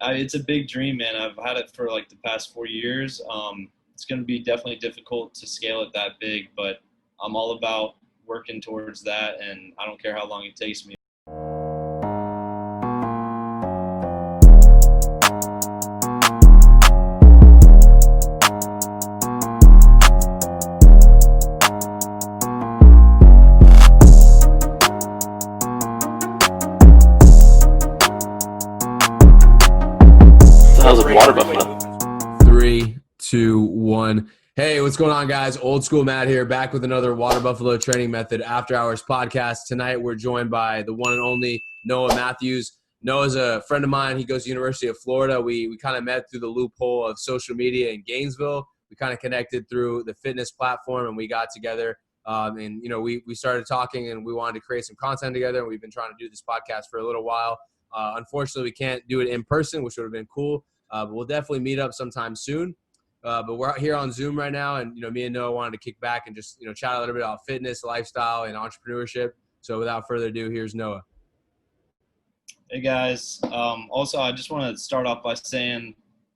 It's a big dream, man. I've had it for like the past 4 years. It's going to be definitely difficult to scale it that big, but I'm all about working towards that, and I don't care how long it takes me. That was a water buffalo. 3, 2, 1. Hey, what's going on, guys? Old School Matt here, back with another Water Buffalo Training Method After Hours podcast. Tonight, we're joined by the one and only Noah Mathews. Noah's a friend of mine. He goes to the University of Florida. We kind of met through the loophole of social media in Gainesville. We kind of connected through the fitness platform, and we got together. We started talking, and we wanted to create some content together. And we've been trying to do this podcast for a little while. Unfortunately, we can't do it in person, which would have been cool. But we'll definitely meet up sometime soon. But we're out here on Zoom right now, and me and Noah wanted to kick back and just chat a little bit about fitness, lifestyle, and entrepreneurship. So without further ado, here's Noah. Hey guys. Also, I just want to start off by saying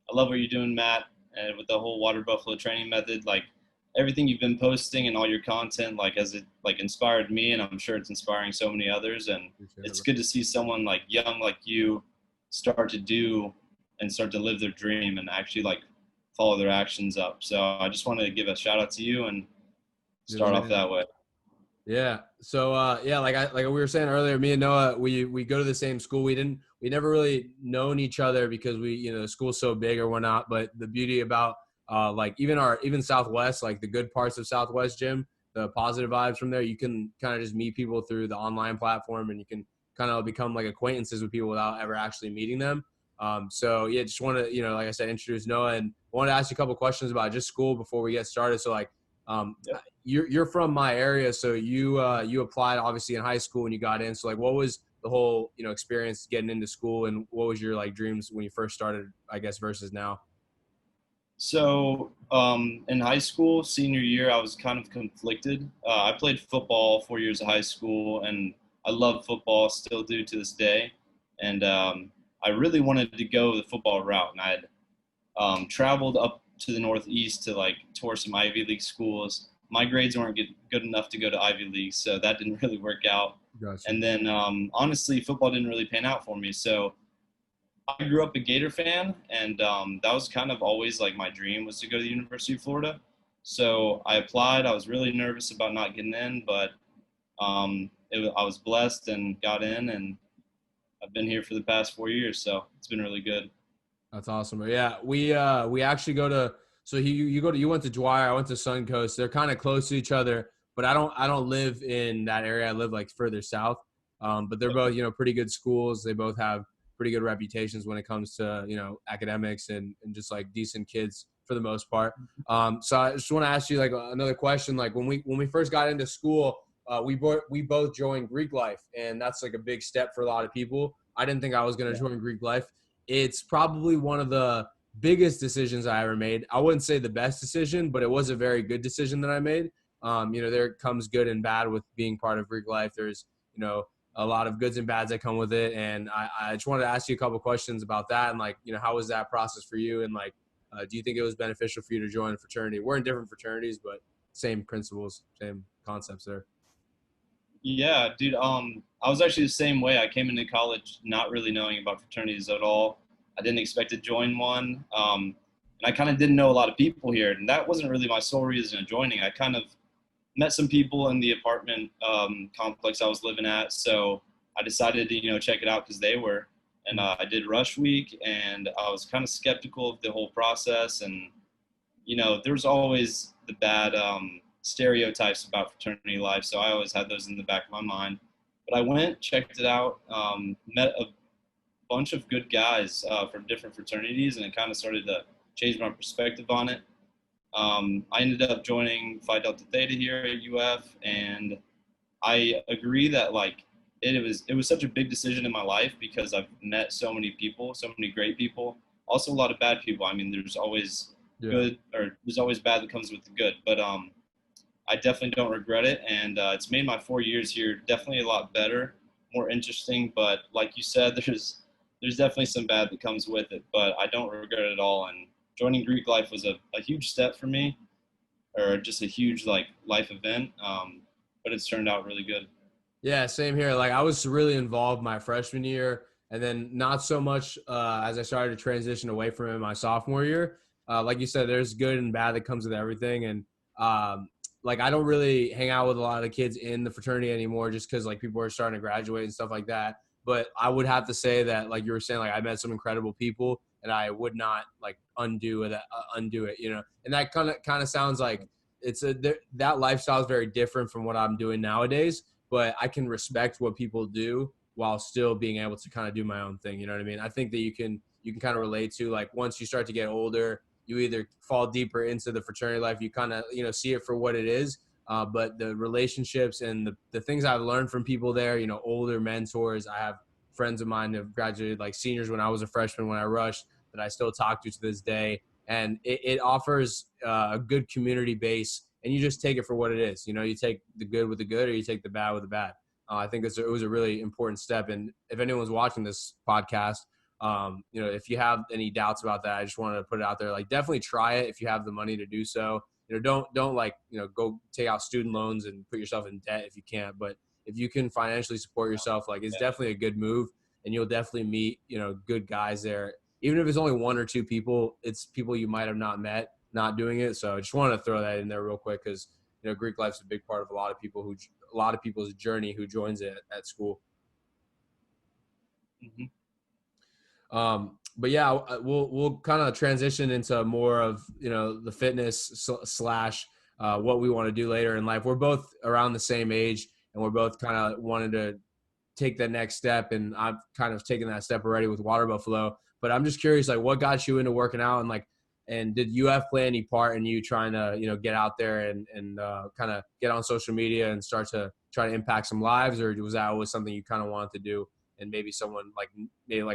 I love what you're doing, Matt, and with the whole Water Buffalo Training Method. Like everything you've been posting and all your content, like has it like inspired me, and I'm sure it's inspiring so many others. And it's good to see someone like young like you start to do and start to live their dream and actually like follow their actions up. So I just want to give a shout out to you and start off that way. Yeah. So like we were saying earlier, me and Noah, we go to the same school. We never really known each other because the school's so big or whatnot. But the beauty about even Southwest, like the good parts of Southwest gym, the positive vibes from there, you can kind of just meet people through the online platform, and you can kind of become like acquaintances with people without ever actually meeting them. Just want to, like I said, introduce Noah, and I want to ask you a couple questions about just school before we get started. So you're from my area, so you applied obviously in high school and you got in. So like, what was the whole experience getting into school, and what was your like dreams when you first started, I guess, versus now? So in high school, senior year, I was kind of conflicted. I played football 4 years of high school, and I love football, still do to this day. And I really wanted to go the football route, and I had traveled up to the Northeast to like tour some Ivy League schools. My grades weren't good enough to go to Ivy League, so that didn't really work out. Gotcha. And then honestly, football didn't really pan out for me. So I grew up a Gator fan, and that was kind of always like my dream was to go to the University of Florida. So I applied. I was really nervous about not getting in, but I was blessed and got in, and I've been here for the past 4 years, so it's been really good. That's awesome. But yeah, we actually go to, so you went to Dwyer, I went to Suncoast. They're kind of close to each other, but I don't live in that area. I live like further south. But they're both pretty good schools. They both have pretty good reputations when it comes to academics and just like decent kids for the most part. So I just want to ask you like another question. Like when we first got into school, we both joined Greek life, and that's like a big step for a lot of people. I didn't think I was going to join Greek life. It's probably one of the biggest decisions I ever made. I wouldn't say the best decision, but it was a very good decision that I made. There comes good and bad with being part of Greek life. There's, a lot of goods and bads that come with it. And I just wanted to ask you a couple questions about that. And like, how was that process for you? And like, do you think it was beneficial for you to join a fraternity? We're in different fraternities, but same principles, same concepts there. Yeah, dude. I was actually the same way. I came into college not really knowing about fraternities at all. I didn't expect to join one, and I kind of didn't know a lot of people here, and that wasn't really my sole reason of joining. I kind of met some people in the apartment complex I was living at, so I decided to check it out because they were, and I did Rush Week, and I was kind of skeptical of the whole process, and there's always the bad stereotypes about fraternity life, so I always had those in the back of my mind. But I went, checked it out, met a bunch of good guys from different fraternities, and it kind of started to change my perspective on it. I ended up joining Phi Delta Theta here at UF, and I agree that like it was such a big decision in my life because I've met so many people, so many great people, also a lot of bad people. I mean, there's always good, or there's always bad that comes with the good, but I definitely don't regret it, and it's made my 4 years here definitely a lot better, more interesting. But like you said, there's there's definitely some bad that comes with it, but I don't regret it at all. And joining Greek life was a huge step for me, or just a huge like life event. But it's turned out really good. Yeah, same here. Like I was really involved my freshman year, and then not so much as I started to transition away from it my sophomore year. Like you said, there's good and bad that comes with everything, and like I don't really hang out with a lot of the kids in the fraternity anymore, just because like people are starting to graduate and stuff like that. But I would have to say that, like you were saying, like I met some incredible people, and I would not like undo it, you know. And that kind of sounds like that lifestyle is very different from what I'm doing nowadays, but I can respect what people do while still being able to kind of do my own thing. You know what I mean? I think that you can kind of relate to, like, once you start to get older, you either fall deeper into the fraternity life, you kind of, see it for what it is. But the relationships and the things I've learned from people there, older mentors. I have friends of mine that have graduated, like seniors when I was a freshman when I rushed, that I still talk to this day. And it offers a good community base, and you just take it for what it is. You take the good with the good, or you take the bad with the bad. I think it was a really important step. And if anyone's watching this podcast, if you have any doubts about that, I just wanted to put it out there. Like, definitely try it if you have the money to do so. Don't like, go take out student loans and put yourself in debt if you can't. But if you can financially support yourself, like, it's definitely a good move, and you'll definitely meet, good guys there. Even if it's only one or two people, it's people you might have not met not doing it. So I just wanted to throw that in there real quick, because Greek life's a big part of a lot of people's journey who joins it at school. Mm-hmm. But yeah, we'll kind of transition into more of the fitness slash what we want to do later in life. We're both around the same age, and we're both kind of wanted to take that next step, and I've kind of taken that step already with Water Buffalo. But I'm just curious, like, what got you into working out, and did UF play any part in you trying to get out there and kind of get on social media and start to try to impact some lives, or was that always something you kind of wanted to do, and maybe someone like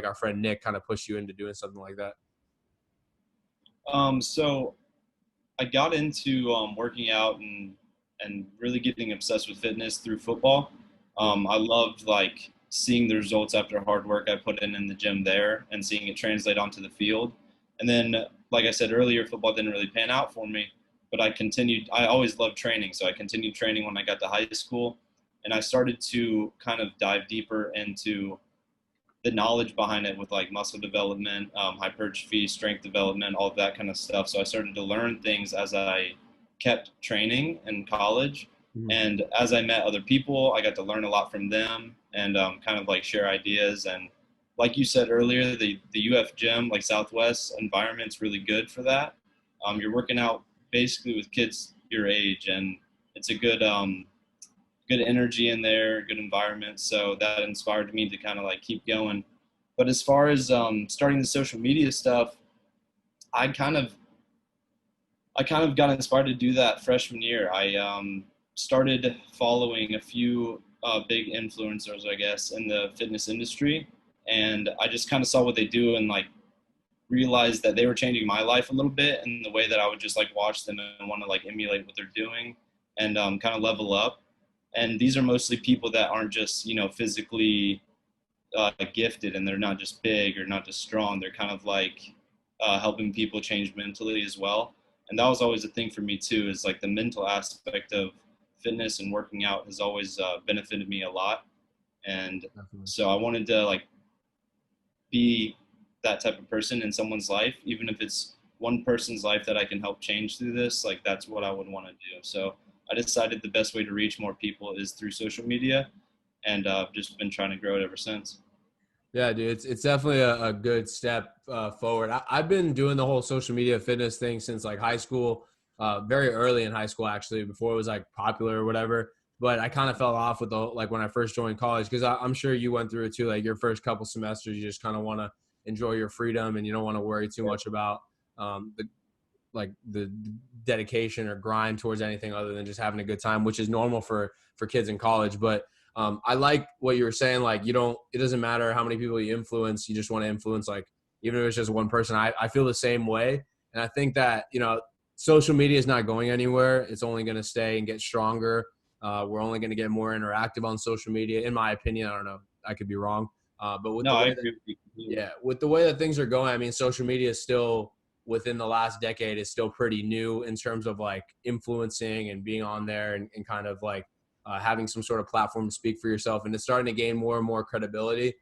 our friend Nick kind of pushed you into doing something like that? So I got into working out and really getting obsessed with fitness through football. I loved like seeing the results after hard work I put in the gym there, and seeing it translate onto the field. And then, like I said earlier, football didn't really pan out for me, but I always loved training. So I continued training when I got to high school, and I started to kind of dive deeper into the knowledge behind it with like muscle development, hypertrophy, strength development, all of that kind of stuff. So I started to learn things as I kept training in college. Mm-hmm. And as I met other people, I got to learn a lot from them, and kind of like share ideas. And like you said earlier, the UF gym, like Southwest environment's really good for that. You're working out basically with kids your age, and it's a good energy in there, good environment. So that inspired me to kind of like keep going. But as far as starting the social media stuff, I kind of got inspired to do that freshman year. I started following a few big influencers, I guess, in the fitness industry, and I just kind of saw what they do, and like realized that they were changing my life a little bit in the way that I would just like watch them and want to like emulate what they're doing, and kind of level up. And these are mostly people that aren't just physically gifted, and they're not just big or not just strong. They're kind of like helping people change mentally as well. And that was always a thing for me too, is like the mental aspect of fitness and working out has always benefited me a lot. And Definitely. so I wanted to like be that type of person in someone's life, even if it's one person's life that I can help change through this. Like, that's what I would want to do. So I decided the best way to reach more people is through social media, and I've just been trying to grow it ever since. Yeah, dude, it's definitely a good step forward. I've been doing the whole social media fitness thing since like high school, very early in high school, actually, before it was like popular or whatever. But I kind of fell off with like when I first joined college, because I'm sure you went through it too. Like your first couple semesters, you just kind of want to enjoy your freedom, and you don't want to worry too much about the dedication or grind towards anything other than just having a good time, which is normal for kids in college. But I like what you were saying. Like, it doesn't matter how many people you influence. You just want to influence, like, even if it's just one person. I feel the same way. And I think that, social media is not going anywhere. It's only going to stay and get stronger. We're only going to get more interactive on social media, in my opinion. I don't know. I could be wrong. But with No, the I way that agree with you completely. yeah, with the way that things are going, I mean, social media is still within the last decade is still pretty new in terms of like influencing and being on there and kind of like having some sort of platform to speak for yourself, and it's starting to gain more and more credibility.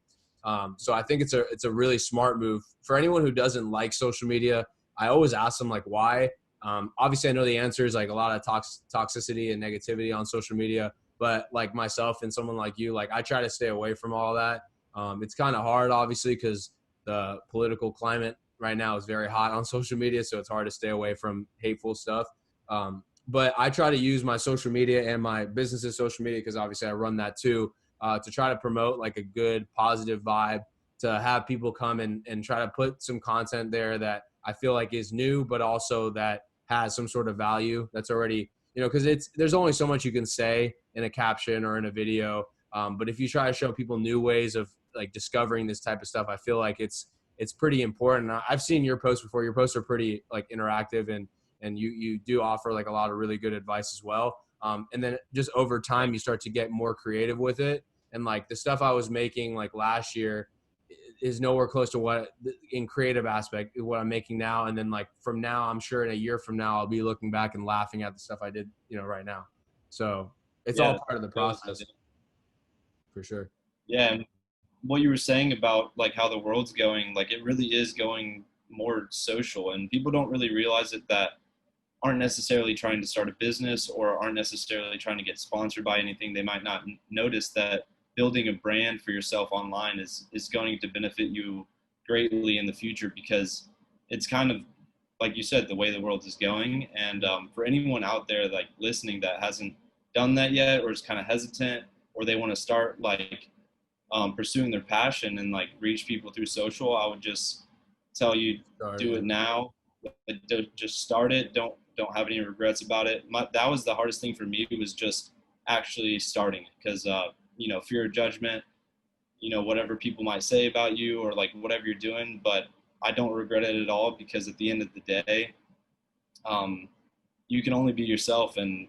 So I think it's a really smart move for anyone who doesn't like social media. I always ask them like why. Obviously, I know the answer is like a lot of toxicity and negativity on social media, but like myself and someone like you, like I try to stay away from all that. It's kind of hard, obviously, because the political climate right now is very hot on social media, so it's hard to stay away from hateful stuff. But I try to use my social media and my business's social media, because obviously I run that too, to try to promote like a good positive vibe, to have people come and try to put some content there that I feel like is new, but also that has some sort of value that's already, because there's only so much you can say in a caption or in a video. But if you try to show people new ways of like discovering this type of stuff, I feel like it's pretty important. I've seen your posts before. Your posts are pretty like interactive, and you do offer like a lot of really good advice as well. And then just over time, you start to get more creative with it. And like the stuff I was making like last year is nowhere close to what in creative aspect what I'm making now. And then like from now, I'm sure in a year from now, I'll be looking back and laughing at the stuff I did, right now. So it's Yeah, all part of the totally. process for sure. Yeah, and what you were saying about like how the world's going, like it really is going more social, and people don't really realize it that aren't necessarily trying to start a business or aren't necessarily trying to get sponsored by anything. They might not notice that building a brand for yourself online is going to benefit you greatly in the future, because it's kind of like you said, the way the world is going. And for anyone out there like listening that hasn't done that yet, or is kind of hesitant, or they want to start like pursuing their passion and like reach people through social, I would just tell you, do Yeah. it now. Just start it. Don't have any regrets about it. That was the hardest thing for me, was just actually starting it, because fear of judgment, whatever people might say about you or like whatever you're doing. But I don't regret it at all, because at the end of the day, um, you can only be yourself, and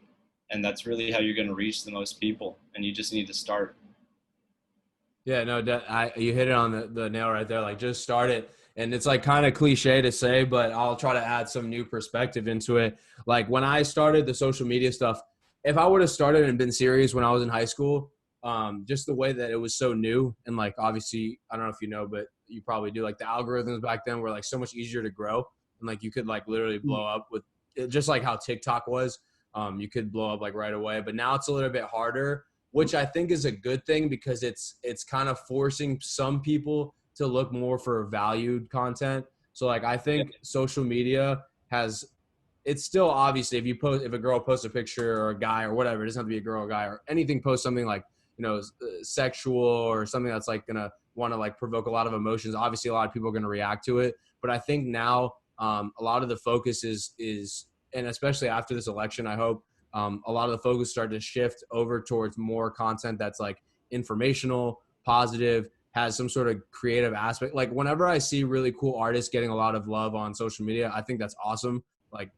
that's really how you're going to reach the most people. And you just need to start. Yeah, no, you hit it on the nail right there. Like, just start it. And it's like kind of cliche to say, but I'll try to add some new perspective into it. Like when I started the social media stuff, if I would have started and been serious when I was in high school, just the way that it was so new, and like obviously, I don't know if you know, but you probably do. Like the algorithms back then were like so much easier to grow, and like you could like literally blow up with just like how TikTok was. You could blow up like right away, but now it's a little bit harder, which I think is a good thing, because it's kind of forcing some people to look more for valued content. So like I Yeah. think social media has, it's still obviously if a girl posts a picture, or a guy or whatever, it doesn't have to be a girl or guy or anything, post something like sexual or something that's like gonna want to like provoke a lot of emotions. Obviously, a lot of people are gonna react to it, but I think now a lot of the focus is, and especially after this election, I hope a lot of the focus started to shift over towards more content that's like informational, positive, has some sort of creative aspect. Like whenever I see really cool artists getting a lot of love on social media, I think that's awesome. Like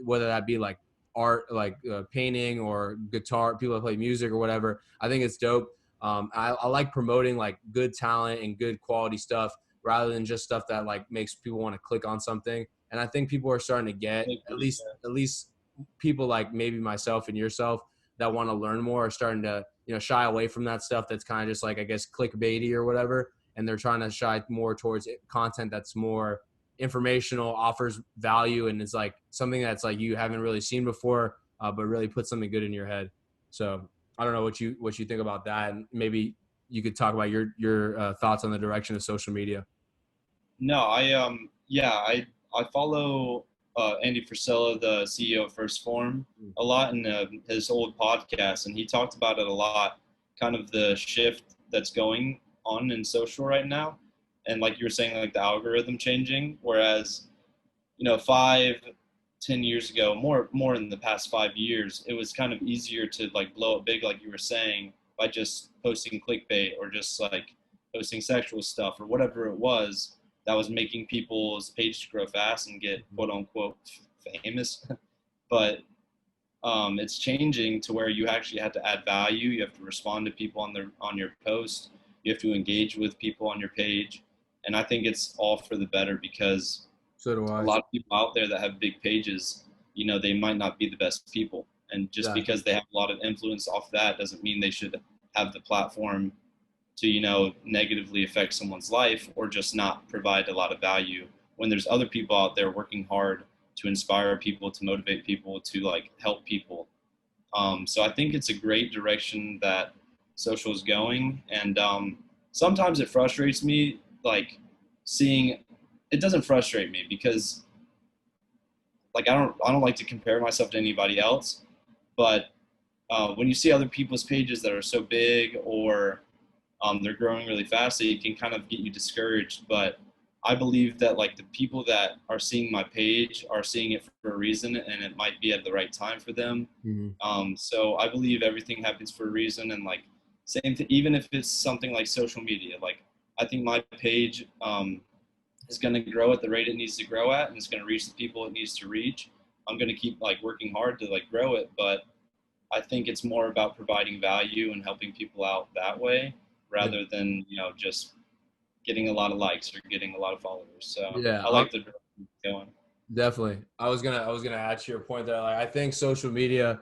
whether that be like art, like painting or guitar, people that play music or whatever, I think it's dope. I like promoting like good talent and good quality stuff, rather than just stuff that like makes people want to click on something. And I think people are starting to get, at least people like maybe myself and yourself that want to learn more, are starting to shy away from that stuff that's kind of just like, I guess, clickbaity or whatever, and they're trying to shy more towards content that's more informational, offers value, and is like something that's like you haven't really seen before, but really put something good in your head. So I don't know what you think about that, and maybe you could talk about your thoughts on the direction of social media. No, I follow Andy Frisella, the CEO of First Form, a lot in his old podcast, and he talked about it a lot, kind of the shift that's going on in social right now, and like you were saying, like the algorithm changing. Whereas 5, 10 years ago, more in the past 5 years, it was kind of easier to like blow up big, like you were saying, by just posting clickbait or just like posting sexual stuff or whatever it was that was making people's page grow fast and get quote unquote famous. But it's changing to where you actually have to add value. You have to respond to people on your post. You have to engage with people on your page. And I think it's all for the better because So do a I. lot of people out there that have big pages, they might not be the best people. And just Exactly. because they have a lot of influence off that doesn't mean they should have the platform to, negatively affect someone's life or just not provide a lot of value when there's other people out there working hard to inspire people, to motivate people, to like help people. So I think it's a great direction that social is going. And sometimes it frustrates me, like seeing, it doesn't frustrate me because like I don't like to compare myself to anybody else, but when you see other people's pages that are so big or they're growing really fast, it can kind of get you discouraged. But I believe that like the people that are seeing my page are seeing it for a reason, and it might be at the right time for them. Mhm. So I believe everything happens for a reason, and like same thing, even if it's something like social media. Like I think my page is going to grow at the rate it needs to grow at, and it's going to reach the people it needs to reach. I'm going to keep like working hard to like grow it, but I think it's more about providing value and helping people out that way Yeah. rather than, just getting a lot of likes or getting a lot of followers. So Yeah. I like the direction it's going. Definitely. I was gonna add to your point that like I think social media,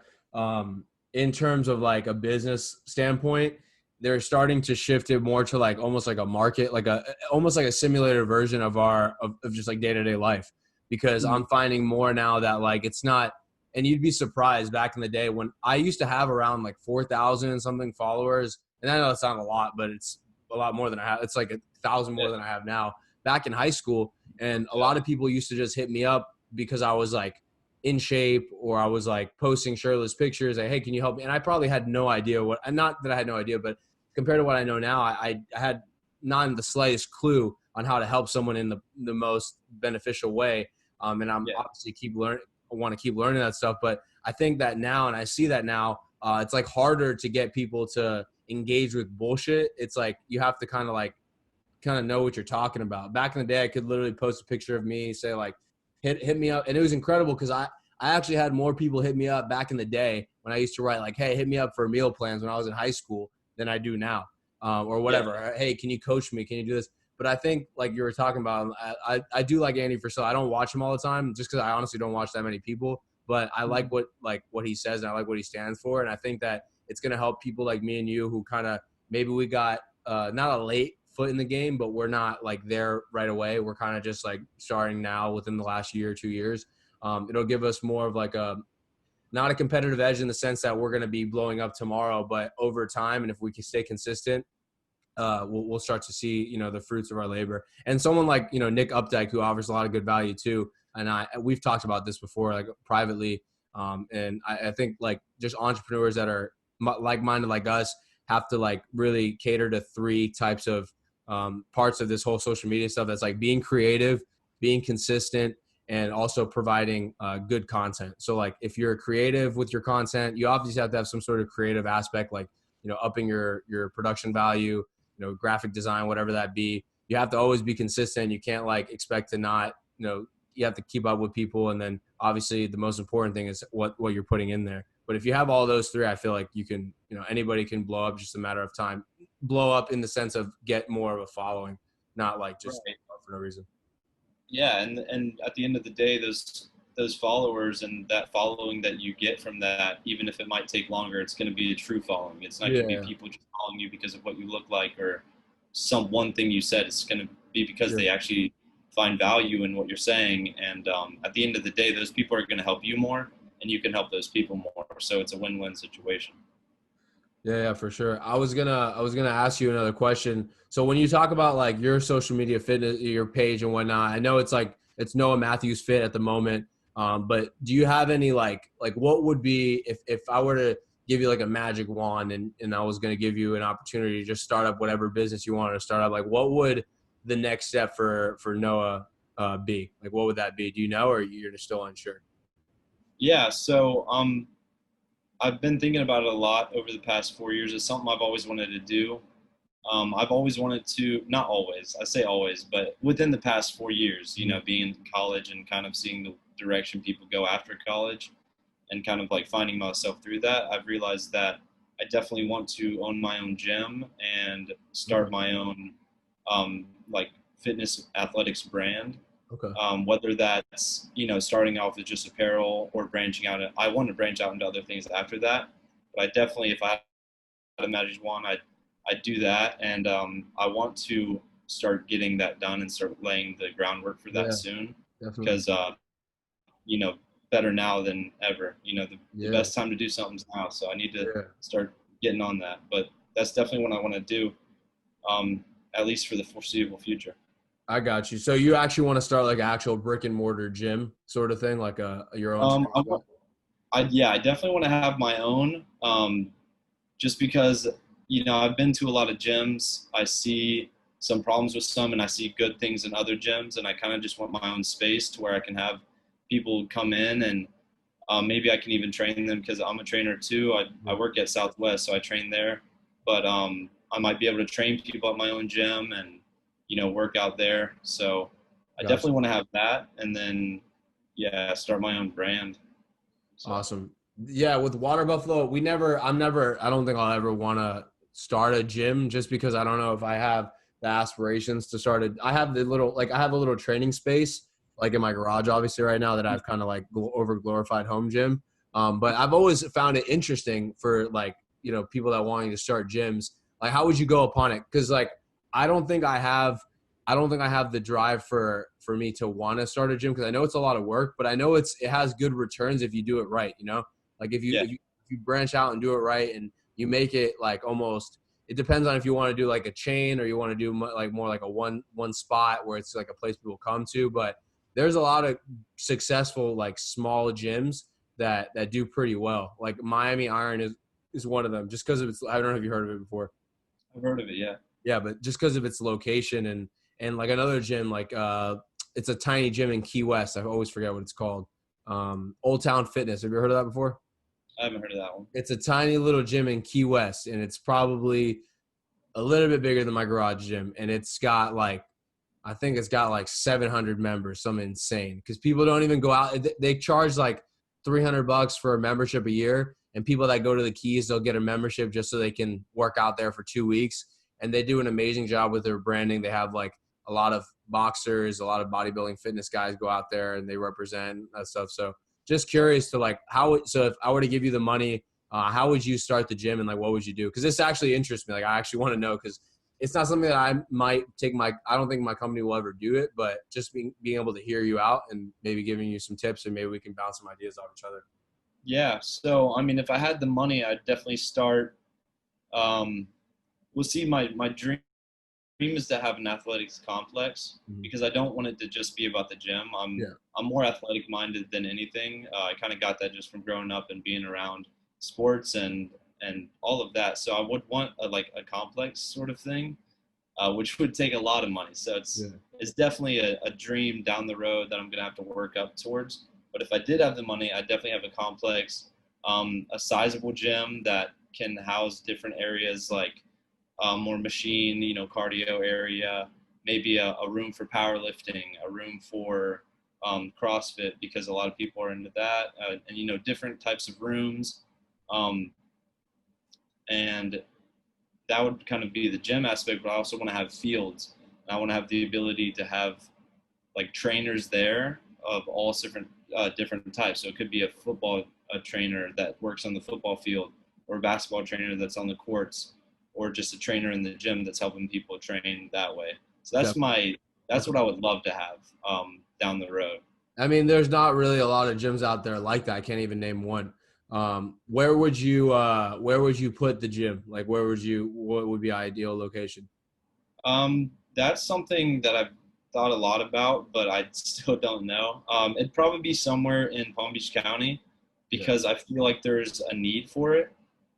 in terms of like a business standpoint, they're starting to shift it more to like almost like a market, like a almost like a simulated version of of just like day-to-day life. Because Mhm. I'm finding more now that like it's not, and you'd be surprised back in the day when I used to have around like 4,000 and something followers, and I know it's not a lot, but it's a lot more than I have. It's like 1,000 more Yeah, than I have now. Back in high school, and a yeah, lot of people used to just hit me up because I was like in shape or I was like posting shirtless pictures. Like, hey, can you help me? And I probably had no idea what, and not that I had no idea, but compared to what I know now, I had not the slightest clue on how to help someone in the most beneficial way. And I'm yeah, obviously I want to keep learning that stuff. But I think that now, and I see that now, it's like harder to get people to engage with bullshit. It's like you have to kind of know what you're talking about. Back in the day, I could literally post a picture of me, say like, hit me up. And it was incredible because I actually had more people hit me up back in the day when I used to write like, hey, hit me up for meal plans when I was in high school than I do now, or yeah, whatever. Hey, can you coach me? Can you do this? But I think like you were talking about, I do like Andy Frisell. I don't watch him all the time just because I honestly don't watch that many people. But I like Mhm. what he says and I like what he stands for. And I think that it's going to help people like me and you who kind of maybe we got not a late foot in the game, but we're not like there right away. We're kind of just like starting now within the last year or 2 years. It'll give us more of like not a competitive edge in the sense that we're going to be blowing up tomorrow, but over time, and if we can stay consistent, we'll start to see, the fruits of our labor. And someone like, Nick Updike, who offers a lot of good value too. And we've talked about this before, like privately. And I think like just entrepreneurs that are like-minded like us have to like really cater to three types of parts of this whole social media stuff. That's like being creative, being consistent, and also providing good content. So like if you're creative with your content, you obviously have to have some sort of creative aspect, like, upping your production value, graphic design, whatever that be. You have to always be consistent. You can't like expect to not, you have to keep up with people. And then obviously the most important thing is what you're putting in there. But if you have all those three, I feel like you can, anybody can blow up, just a matter of time. Blow up in the sense of get more of a following, not like just right. for no reason. Yeah, and at the end of the day, those followers and that following that you get from that, even if it might take longer, it's going to be a true following. It's not going to be Yeah. people just following you because of what you look like or some one thing you said. It's going to be because Yeah. they actually find value in what you're saying. And at the end of the day, those people are going to help you more, and you can help those people more. So it's a win-win situation. Yeah, for sure. I was gonna ask you another question. So when you talk about like your social media fitness, your page and whatnot, I know it's like it's Noah Mathews Fit at the moment. But do you have any like what would be if I were to give you like a magic wand and I was gonna give you an opportunity to just start up whatever business you wanted to start up, like what would the next step for Noah be? Like what would that be? Do you know, or you're just still unsure? Yeah. So I've been thinking about it a lot over the past 4 years. It's something I've always wanted to do. I've always wanted to, not always, I say always, but within the past 4 years, being in college and kind of seeing the direction people go after college and kind of like finding myself through that, I've realized that I definitely want to own my own gym and start my own like fitness athletics brand. Okay. Whether that's starting off with just apparel or branching out. I want to branch out into other things after that, but I definitely, if I had to manage one, I'd do that, and I want to start getting that done and start laying the groundwork for that Yeah, soon, definitely. because you know better now than ever. The Yeah. best time to do something's now, so I need to Yeah. start getting on that. But that's definitely what I want to do, um, at least for the foreseeable future. I got you. So you actually want to start like actual brick and mortar gym sort of thing, like your own Um, training I stuff? want, yeah, I definitely want to have my own, just because I've been to a lot of gyms. I see some problems with some, and I see good things in other gyms, and I kind of just want my own space to where I can have people come in, and maybe I can even train them, because I'm a trainer too. I work at Southwest, so I train there, but I might be able to train people at my own gym and work out there. So I Gotcha. definitely want to have that, and then yeah, start my own brand. So. Awesome. Yeah, with Water Buffalo, I don't think I'll ever want to start a gym just because I don't know if I have the aspirations to start I have I have a little training space like in my garage, obviously, right now that I've kind of like over glorified home gym. But I've always found it interesting for like, people that wanting to start gyms. Like, how would you go upon it? Because like, I don't think I have I don't think I have the drive for me to want to start a gym because I know it's a lot of work, but I know it has good returns if you do it right. Like Yeah. if you branch out and do it right and you make it like almost. It depends on if you want to do like a chain or you want to do like more like a one spot where it's like a place people come to. But there's a lot of successful like small gyms that do pretty well. Like Miami Iron is one of them just because of its. I don't know if you heard of it before. I've heard of it. Yeah. Yeah, but just because of its location and like another gym, like it's a tiny gym in Key West. I always forget what it's called. Old Town Fitness. Have you heard of that before? I haven't heard of that one. It's a tiny little gym in Key West, and it's probably a little bit bigger than my garage gym, and it's got like I think it's got like 700 members, something insane. Because people don't even go out. They charge like $300 for a membership a year, and people that go to the Keys, they'll get a membership just so they can work out there for 2 weeks. And they do an amazing job with their branding. They have like a lot of boxers, a lot of bodybuilding fitness guys go out there and they represent that stuff. So just curious to like so if I were to give you the money, how would you start the gym and like what would you do? Because this actually interests me. Like I actually want to know because it's not something that I might I don't think my company will ever do it, but just being able to hear you out and maybe giving you some tips and maybe we can bounce some ideas off each other. Yeah. So I mean, if I had the money, I'd definitely start. Um, we'll see. My dream is to have an athletics complex, Mhm. because I don't want it to just be about the gym. Yeah. I'm more athletic minded than anything. I kind of got that just from growing up and being around sports and all of that. So I would want like a complex sort of thing, which would take a lot of money. So Yeah. it's definitely a dream down the road that I'm gonna have to work up towards. But if I did have the money, I'd definitely have a complex, a sizable gym that can house different areas, like more machine, cardio area, maybe a room for powerlifting, a room for CrossFit, because a lot of people are into that, and different types of rooms, um, and that would kind of be the gym aspect. But I also want to have fields. And I want to have the ability to have like trainers there of all different types. So it could be a football trainer that works on the football field, or a basketball trainer that's on the courts, or just a trainer in the gym that's helping people train that way. So that's Okay. what I would love to have down the road. I mean, there's not really a lot of gyms out there like that. I can't even name one. Where would you put the gym? Like what would be ideal location? That's something that I've thought a lot about, but I still don't know. It'd probably be somewhere in Palm Beach County, Yeah. because I feel like there's a need for it.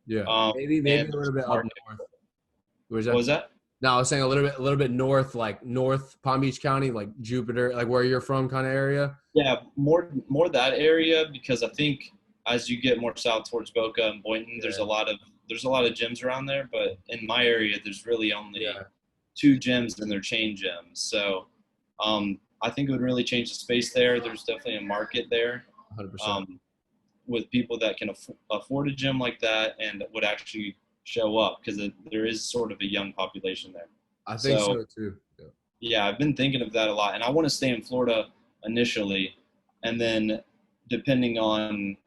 Yeah. Maybe And a there's little bit a up market. north. Where's What that? was that? No, I was saying a little bit north, like North Palm Beach County, like Jupiter, like where you're from kind of area. Yeah, more that area, because I think as you get more south towards Boca and Boynton, Yeah. there's a lot of gyms around there. But in my area, there's really only Yeah. two gyms, and they're chain gyms. So I think it would really change the space there. There's definitely a market there. 100%. Um, with people that can afford a gym like that and would actually show up, because there is sort of a young population there. I think So so too. Yeah. yeah, I've been thinking of that a lot, and I want to stay in Florida initially, and then depending on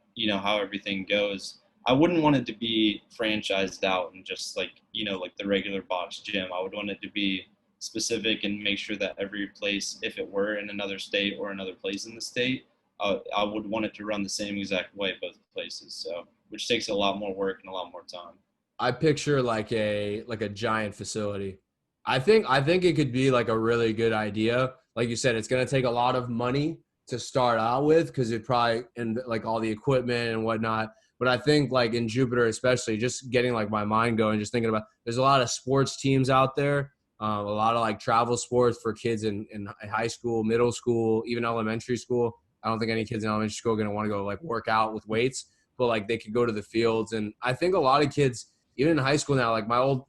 how everything goes, I wouldn't want it to be franchised out and just like like the regular box gym. I would want it to be specific and make sure that every place, if it were in another state or another place in the state, I would want it to run the same exact way both places. So, which takes a lot more work and a lot more time. I picture like a giant facility. I think it could be like a really good idea. Like you said, it's gonna take a lot of money to start out with because it probably and like all the equipment and whatnot. But I think like in Jupiter, especially, just getting like my mind going, just thinking about there's a lot of sports teams out there, a lot of like travel sports for kids in high school, middle school, even elementary school. I don't think any kids in elementary school are gonna want to go like work out with weights, but like they could go to the fields. And I think a lot of kids even in high school now, like my old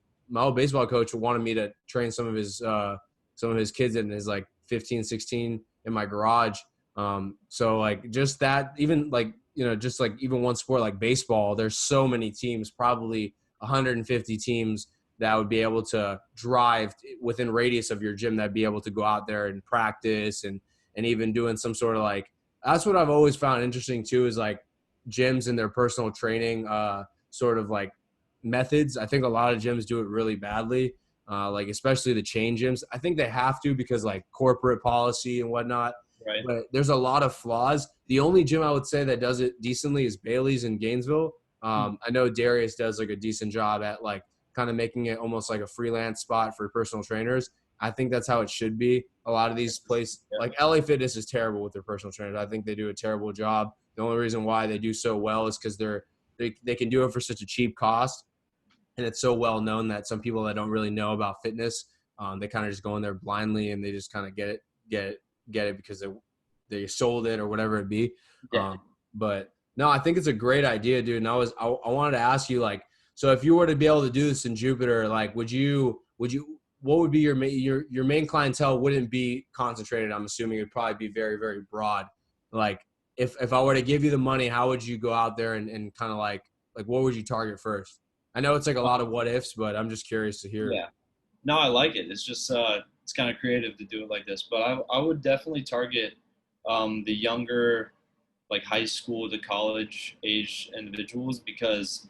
baseball coach wanted me to train some of his kids in his like 15, 16 in my garage. So like just that, even like, just like even one sport like baseball, there's so many teams, probably 150 teams that would be able to drive within radius of your gym that'd be able to go out there and practice and even doing some sort of like, that's what I've always found interesting too, is like gyms and their personal training, sort of like methods. I think a lot of gyms do it really badly, like especially the chain gyms. I think they have to because like corporate policy and whatnot. Right. But there's a lot of flaws. The only gym I would say that does it decently is Bailey's in Gainesville. I know Darius does like a decent job at like kind of making it almost like a freelance spot for personal trainers. I think that's how it should be. A lot of these places, like LA Fitness, is terrible with their personal trainers. I think they do a terrible job. The only reason why they do so well is because they can do it for such a cheap cost, and it's so well known that some people that don't really know about fitness, they kind of just go in there blindly and they just kind of get it because they sold it or whatever it be. Yeah. But no, I think it's a great idea, dude. And I wanted to ask you, like, so if you were to be able to do this in Jupiter, like, what would be your main clientele? Wouldn't be concentrated. I'm assuming it'd probably be very, very broad. Like, if I were to give you the money, how would you go out there and kind of like what would you target first? I know it's like a lot of what ifs, but I'm just curious to hear. Yeah. No, I like it. It's just it's kind of creative to do it like this, but I would definitely target the younger, like high school to college age individuals, because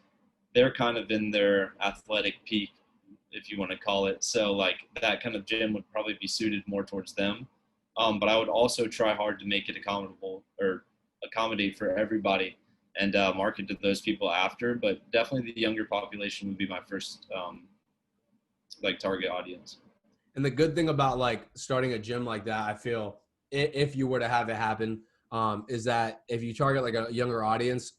they're kind of in their athletic peak, if you want to call it. So like that kind of gym would probably be suited more towards them. But I would also try hard to make it accommodate for everybody, and market to those people after. But definitely the younger population would be my first like target audience. And the good thing about like starting a gym like that, I feel, if you were to have it happen, is that if you target like a younger audience,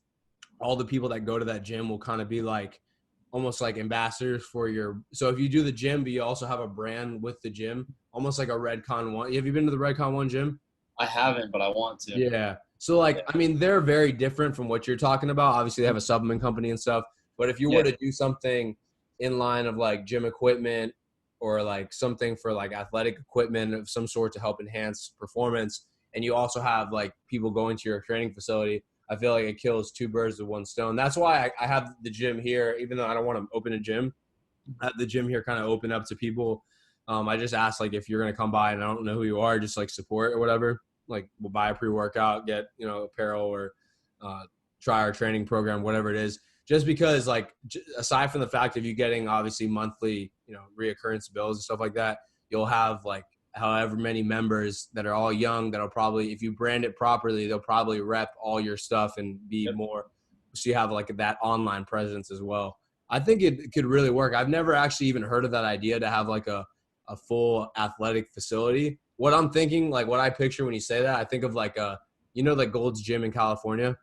all the people that go to that gym will kind of be like almost like ambassadors for your. So if you do the gym, but you also have a brand with the gym, almost like a Redcon One. Have you been to the Redcon One gym? I haven't, but I want to. Yeah. So like, I mean, they're very different from what you're talking about. Obviously, they have a supplement company and stuff. But if you were to do something in line of like gym equipment or like something for like athletic equipment of some sort to help enhance performance, and you also have like people going to your training facility, I feel like it kills two birds with one stone. That's why I have the gym here, even though I don't want to open a gym. I have the gym here kind of open up to people. I just asked like if you're gonna come by and I don't know who you are, just like support or whatever. Like we'll buy a pre-workout, get apparel, or try our training program, whatever it is. Just because like aside from the fact of you getting obviously monthly reoccurrence bills and stuff like that, you'll have like however many members that are all young that'll probably, if you brand it properly, they'll probably rep all your stuff and be more. So you have like that online presence as well. I think it could really work. I've never actually even heard of that idea to have like a full athletic facility. What I'm thinking, like what I picture when you say that, I think of like like Gold's Gym in California.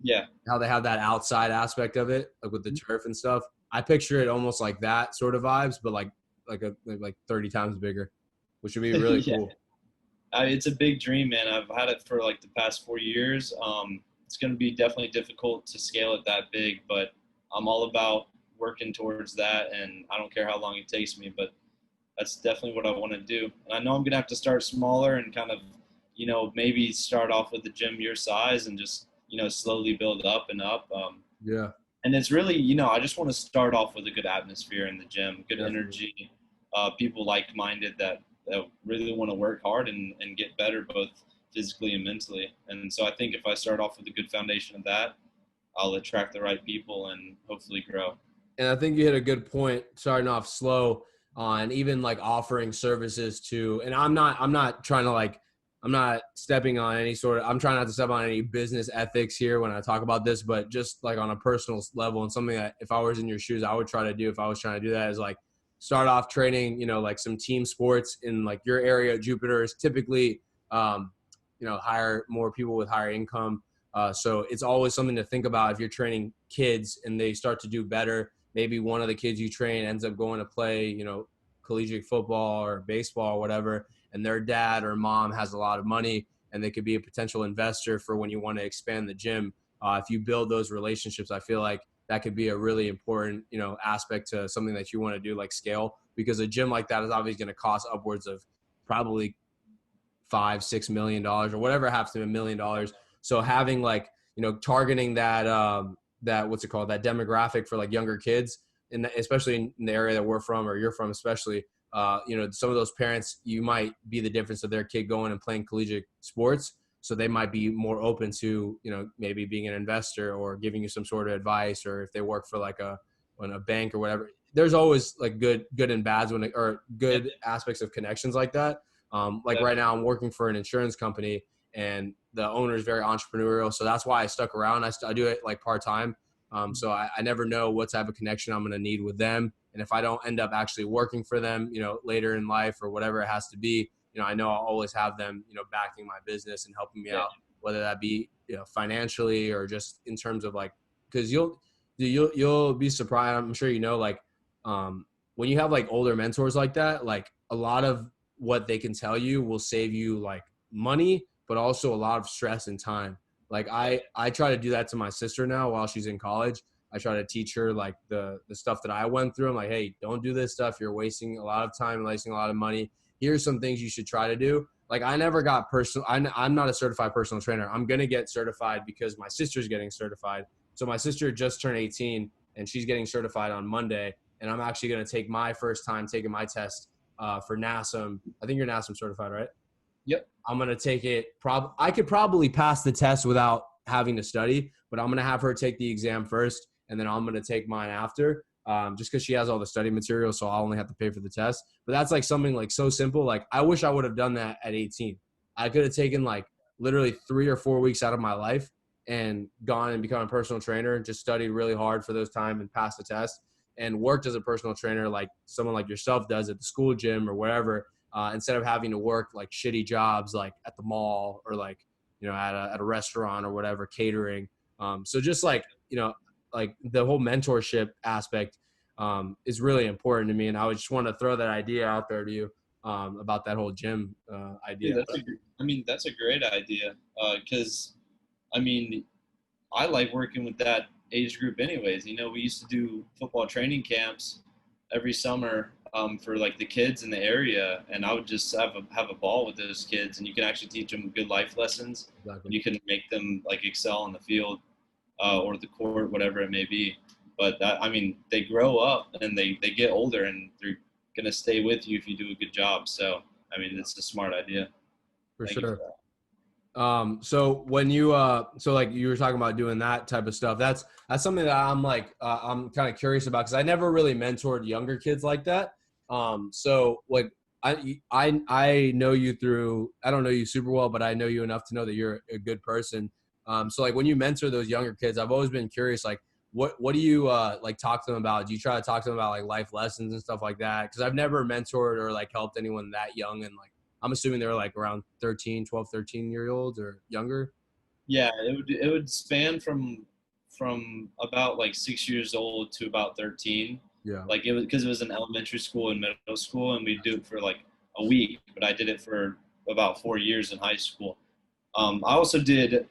Yeah. How they have that outside aspect of it, like with the turf and stuff. I picture it almost like that sort of vibes, but like 30 times bigger, which would be really cool. It's a big dream, man. I've had it for like the past 4 years. It's going to be definitely difficult to scale it that big, but I'm all about working towards that, and I don't care how long it takes me, but that's definitely what I want to do. And I know I'm going to have to start smaller and kind of, maybe start off with a gym your size and just, slowly build up and up. Yeah, And it's really, I just want to start off with a good atmosphere in the gym, good definitely. energy, people like-minded that really want to work hard and get better both physically and mentally. And so I think if I start off with a good foundation of that, I'll attract the right people and hopefully grow. And I think you hit a good point starting off slow on even like offering services to, and I'm not trying to like, I'm not stepping on any sort of, I'm trying not to step on any business ethics here when I talk about this, but just like on a personal level and something that if I was in your shoes, I would try to do if I was trying to do that is like start off training, like some team sports in like your area. Jupiter is typically, hire more people with higher income. So it's always something to think about if you're training kids and they start to do better. Maybe one of the kids you train ends up going to play, collegiate football or baseball or whatever, and their dad or mom has a lot of money and they could be a potential investor for when you want to expand the gym. If you build those relationships, I feel like that could be a really important, aspect to something that you want to do, like scale, because a gym like that is obviously going to cost upwards of probably $5-6 million or whatever it happens to be $1 million. So having like, targeting that what's it called, that demographic for like younger kids, and especially in the area that we're from or you're from, especially, some of those parents, you might be the difference of their kid going and playing collegiate sports. So they might be more open to, maybe being an investor or giving you some sort of advice, or if they work for like a bank or whatever. There's always like good and bads or good aspects of connections like that. Like Yeah. right now I'm working for an insurance company and the owner is very entrepreneurial. So that's why I stuck around. I do it like part-time. So I never know what type of connection I'm going to need with them. And if I don't end up actually working for them, later in life or whatever it has to be, I know I'll always have them, backing my business and helping me Yeah. out, whether that be, financially or just in terms of like, cause you'll be surprised. I'm sure, like, when you have like older mentors like that, like a lot of what they can tell you will save you like money, but also a lot of stress and time. Like I try to do that to my sister now while she's in college. I try to teach her like the stuff that I went through. I'm like, hey, don't do this stuff. You're wasting a lot of time, wasting a lot of money. Here's some things you should try to do. Like I never got personal. I'm not a certified personal trainer. I'm gonna get certified because my sister's getting certified. So my sister just turned 18 and she's getting certified on Monday. And I'm actually gonna take my first time taking my test for NASM. I think you're NASM certified, right? Yep. I'm going to take it. I could probably pass the test without having to study, but I'm going to have her take the exam first, and then I'm going to take mine after, just because she has all the study material, so I'll only have to pay for the test. But that's like something like so simple. Like I wish I would have done that at 18. I could have taken like literally 3 or 4 weeks out of my life and gone and become a personal trainer, just studied really hard for those time and passed the test and worked as a personal trainer like someone like yourself does at the school gym or wherever, instead of having to work like shitty jobs like at the mall or like, at a restaurant or whatever, catering. So just like, like the whole mentorship aspect is really important to me. And I would just want to throw that idea out there to you about that whole gym Dude, idea. that's a great idea. Because I mean, I like working with that age group anyways. We used to do football training camps every summer for like the kids in the area, and I would just have a ball with those kids, and you can actually teach them good life lessons, and Exactly. you can make them like excel on the field or the court, whatever it may be. But they grow up and they get older, and they're gonna stay with you if you do a good job. So it's a smart idea. For Thank you for sure. that. So when you so like you were talking about doing that type of stuff, that's something that I'm like I'm kind of curious about because I never really mentored younger kids like that. So like I know you through, I don't know you super well, but I know you enough to know that you're a good person. So like when you mentor those younger kids, I've always been curious, like what do you like talk to them about? Do you try to talk to them about like life lessons and stuff like that? Because I've never mentored or like helped anyone that young, and like I'm assuming they're like around 13-year-olds or younger. Yeah, it would span from about like 6 years old to about 13. Yeah. Like it was because it was an elementary school and middle school, and we do it for like a week. But I did it for about 4 years in high school. I also did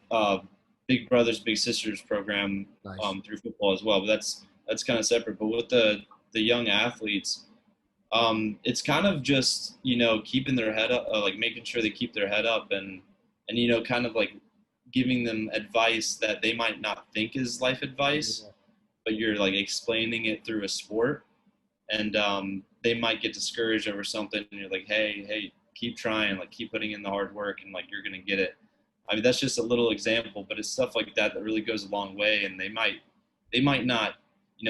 Big Brothers Big Sisters program Nice. through football as well, but that's kind of separate. But with the young athletes, it's kind of just keeping their head up, like making sure they keep their head up and kind of like giving them advice that they might not think is life advice, but you're like explaining it through a sport, and they might get discouraged over something, and you're like, hey, keep trying, like keep putting in the hard work, and like you're gonna get it. I mean, that's just a little example, but it's stuff like that that really goes a long way, and they might not,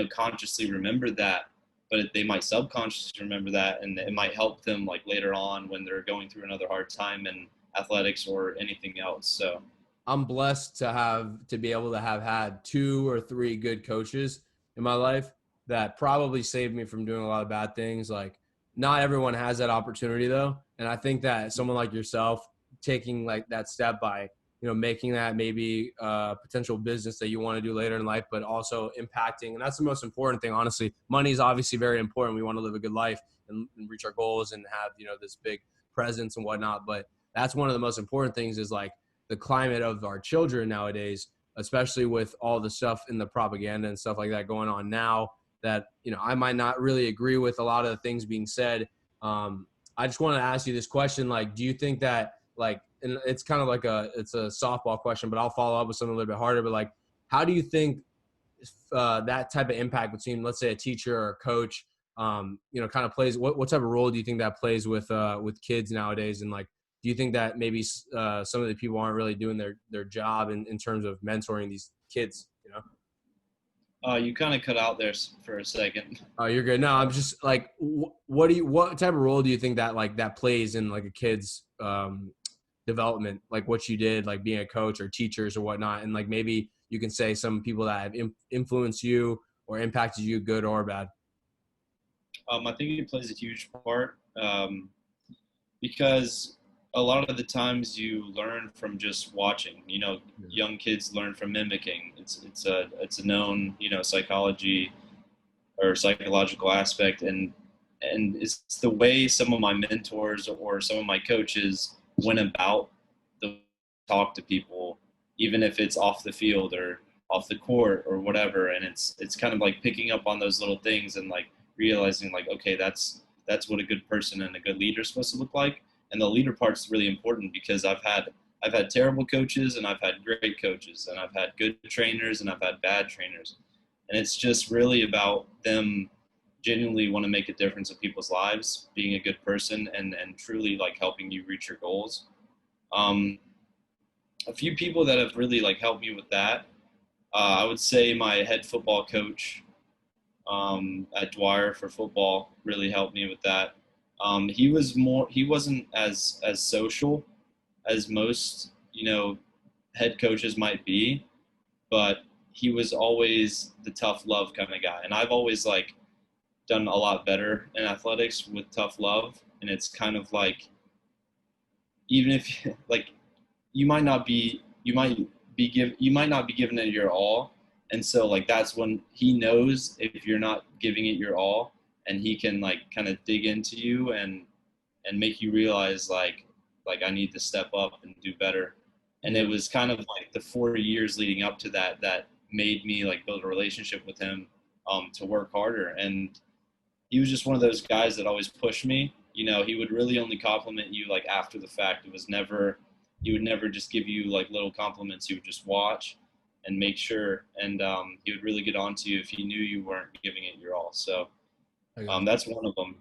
consciously remember that, but they might subconsciously remember that, and it might help them like later on when they're going through another hard time in athletics or anything else. So I'm blessed to be able to have had 2 or 3 good coaches in my life that probably saved me from doing a lot of bad things. Like, not everyone has that opportunity though. And I think that someone like yourself taking like that step by, making that maybe a potential business that you want to do later in life, but also impacting. And that's the most important thing, honestly. Money is obviously very important. We want to live a good life and reach our goals and have, this big presence and whatnot. But that's one of the most important things is like the climate of our children nowadays, especially with all the stuff in the propaganda and stuff like that going on now that, I might not really agree with a lot of the things being said. I just want to ask you this question. Like, do you think that like, and it's kind of like it's a softball question, but I'll follow up with something a little bit harder, but like, how do you think that type of impact between, let's say, a teacher or a coach, kind of plays, what type of role do you think that plays with kids nowadays? And like, do you think that maybe some of the people aren't really doing their job in terms of mentoring these kids, you kind of cut out there for a second. Oh, you're good. No, I'm just like, what type of role do you think that like that plays in like a kid's development, like what you did, like being a coach or teachers or whatnot, and like maybe you can say some people that have influenced you or impacted you, good or bad. I think it plays a huge part, because a lot of the times you learn from just watching. Young kids learn from mimicking. It's a known psychology or psychological aspect, and it's the way some of my mentors or some of my coaches went about the talk to people, even if it's off the field or off the court or whatever. And it's kind of like picking up on those little things and like realizing like, okay, that's what a good person and a good leader is supposed to look like. And the leader part's really important because I've had terrible coaches and I've had great coaches, and I've had good trainers and I've had bad trainers. And it's just really about them genuinely want to make a difference in people's lives, being a good person, and truly like helping you reach your goals. A few people that have really like helped me with that, I would say my head football coach at Dwyer for football really helped me with that. He wasn't as social as most, head coaches might be, but he was always the tough love kind of guy. And I've always like done a lot better in athletics with tough love. And it's kind of like, even if like, you might not be giving it your all. And so like, that's when he knows if you're not giving it your all, and he can like kind of dig into you and make you realize like I need to step up and do better. And it was kind of like the 4 years leading up to that made me like build a relationship with him, to work harder. And he was just one of those guys that always pushed me. He would really only compliment you like after the fact. He would never just give you like little compliments. He would just watch and make sure. And he would really get on to you if he knew you weren't giving it your all. So that's one of them.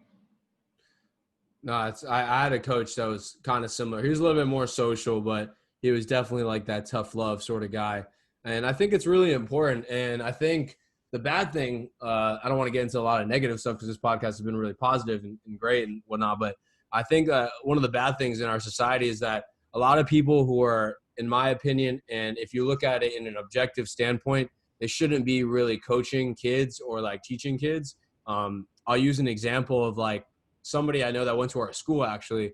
No, I had a coach that was kind of similar. He was a little bit more social, but he was definitely like that tough love sort of guy. And I think it's really important. And I think the bad thing, I don't want to get into a lot of negative stuff because this podcast has been really positive and great and whatnot. But I think one of the bad things in our society is that a lot of people who are, in my opinion, and if you look at it in an objective standpoint, they shouldn't be really coaching kids or like teaching kids. I'll use an example of like somebody I know that went to our school actually.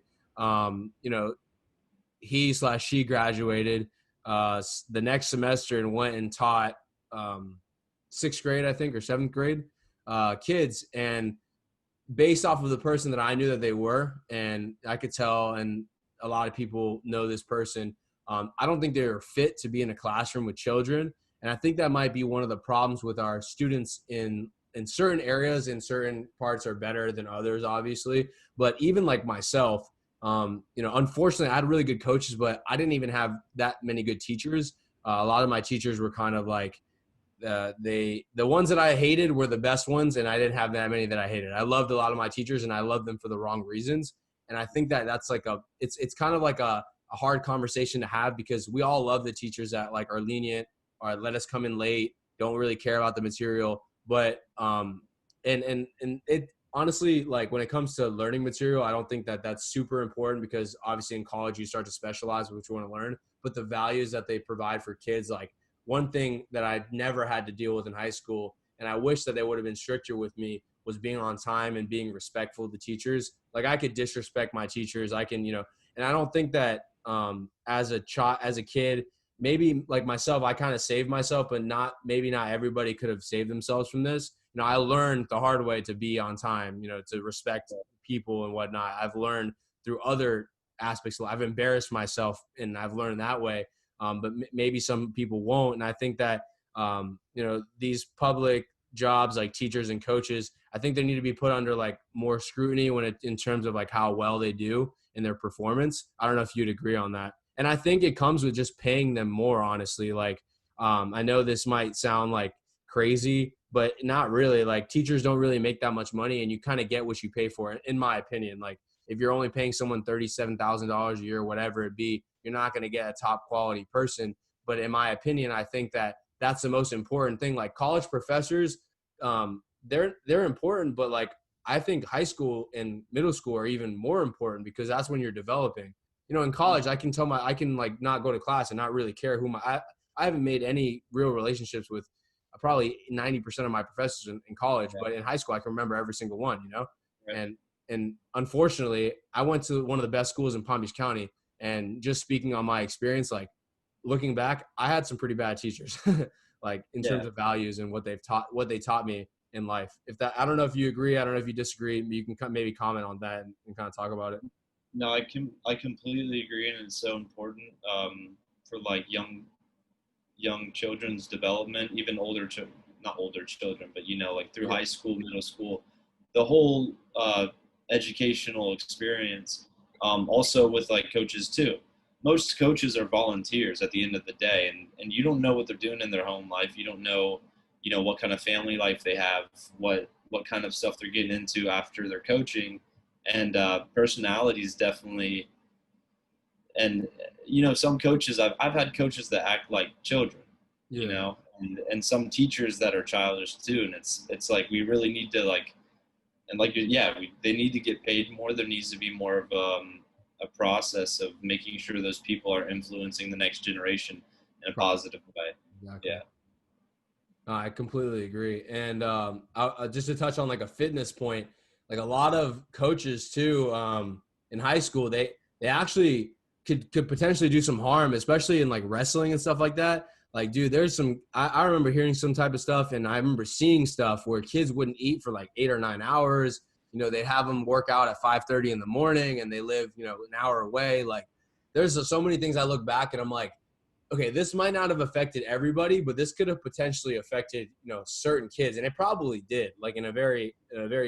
He/she graduated the next semester and went and taught 6th grade, I think, or 7th grade kids. And based off of the person that I knew that they were, and I could tell, and a lot of people know this person, I don't think they're fit to be in a classroom with children. And I think that might be one of the problems with our students in certain areas. In certain parts are better than others, obviously. But even like myself, Unfortunately, I had really good coaches, but I didn't even have that many good teachers. A lot of my teachers were kind of like the ones that I hated were the best ones, and I didn't have that many that I hated. I loved a lot of my teachers, and I loved them for the wrong reasons. And I think that that's like it's kind of like a hard conversation to have, because we all love the teachers that like are lenient or let us come in late, don't really care about the material. But and it honestly, like when it comes to learning material, I don't think that that's super important, because obviously in college you start to specialize with what you want to learn. But the values that they provide for kids, like one thing that I never had to deal with in high school, and I wish that they would have been stricter with me, was being on time and being respectful to teachers. Like I could disrespect my teachers. I can, and I don't think that as a kid, maybe like myself, I kind of saved myself, but maybe not everybody could have saved themselves from this. I learned the hard way to be on time, to respect people and whatnot. I've learned through other aspects. I've embarrassed myself, and I've learned that way. But maybe some people won't. And I think that, these public jobs like teachers and coaches, I think they need to be put under like more scrutiny in terms of like how well they do in their performance. I don't know if you'd agree on that. And I think it comes with just paying them more, honestly. Like, I know this might sound like crazy, but not really. Like teachers don't really make that much money, and you kind of get what you pay for, in my opinion. Like if you're only paying someone $37,000 a year, whatever it be, you're not going to get a top quality person. But in my opinion, I think that that's the most important thing. Like college professors, they're important, but like I think high school and middle school are even more important, because that's when you're developing. In college, I can like not go to class and not really care I haven't made any real relationships with probably 90% of my professors in college, but in high school, I can remember every single one, Right. and unfortunately, I went to one of the best schools in Palm Beach County, and just speaking on my experience, like looking back, I had some pretty bad teachers, like in Yeah. terms of values and what they taught me in life. I don't know if you agree, I don't know if you disagree, you can maybe comment on that and kind of talk about it. No, I completely agree, and it's so important for like young children's development, even older children, not older children, but like through Yeah. high school, middle school, the whole educational experience. Also with like coaches too. Most coaches are volunteers at the end of the day, and you don't know what they're doing in their home life. You don't know, what kind of family life they have, what kind of stuff they're getting into after they're coaching, and personalities definitely. And some coaches, I've had coaches that act like children, Yeah. and some teachers that are childish too. And it's like we really need to like, and like they need to get paid more. There needs to be more of a process of making sure those people are influencing the next generation in a positive way. Exactly. Yeah. I completely agree. And just to touch on like a fitness point, like a lot of coaches too, in high school, they actually could potentially do some harm, especially in like wrestling and stuff like that. Like, dude, I remember hearing some type of stuff, and I remember seeing stuff where kids wouldn't eat for like 8 or 9 hours. They have them work out at 5:30 in the morning, and they live, an hour away. Like, there's so many things I look back and I'm like, okay, this might not have affected everybody, but this could have potentially affected, certain kids. And it probably did, like in a very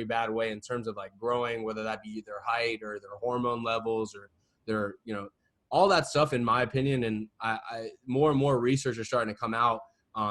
bad way in terms of like growing, whether that be their height or their hormone levels or their, all that stuff, in my opinion. And I more and more research are starting to come out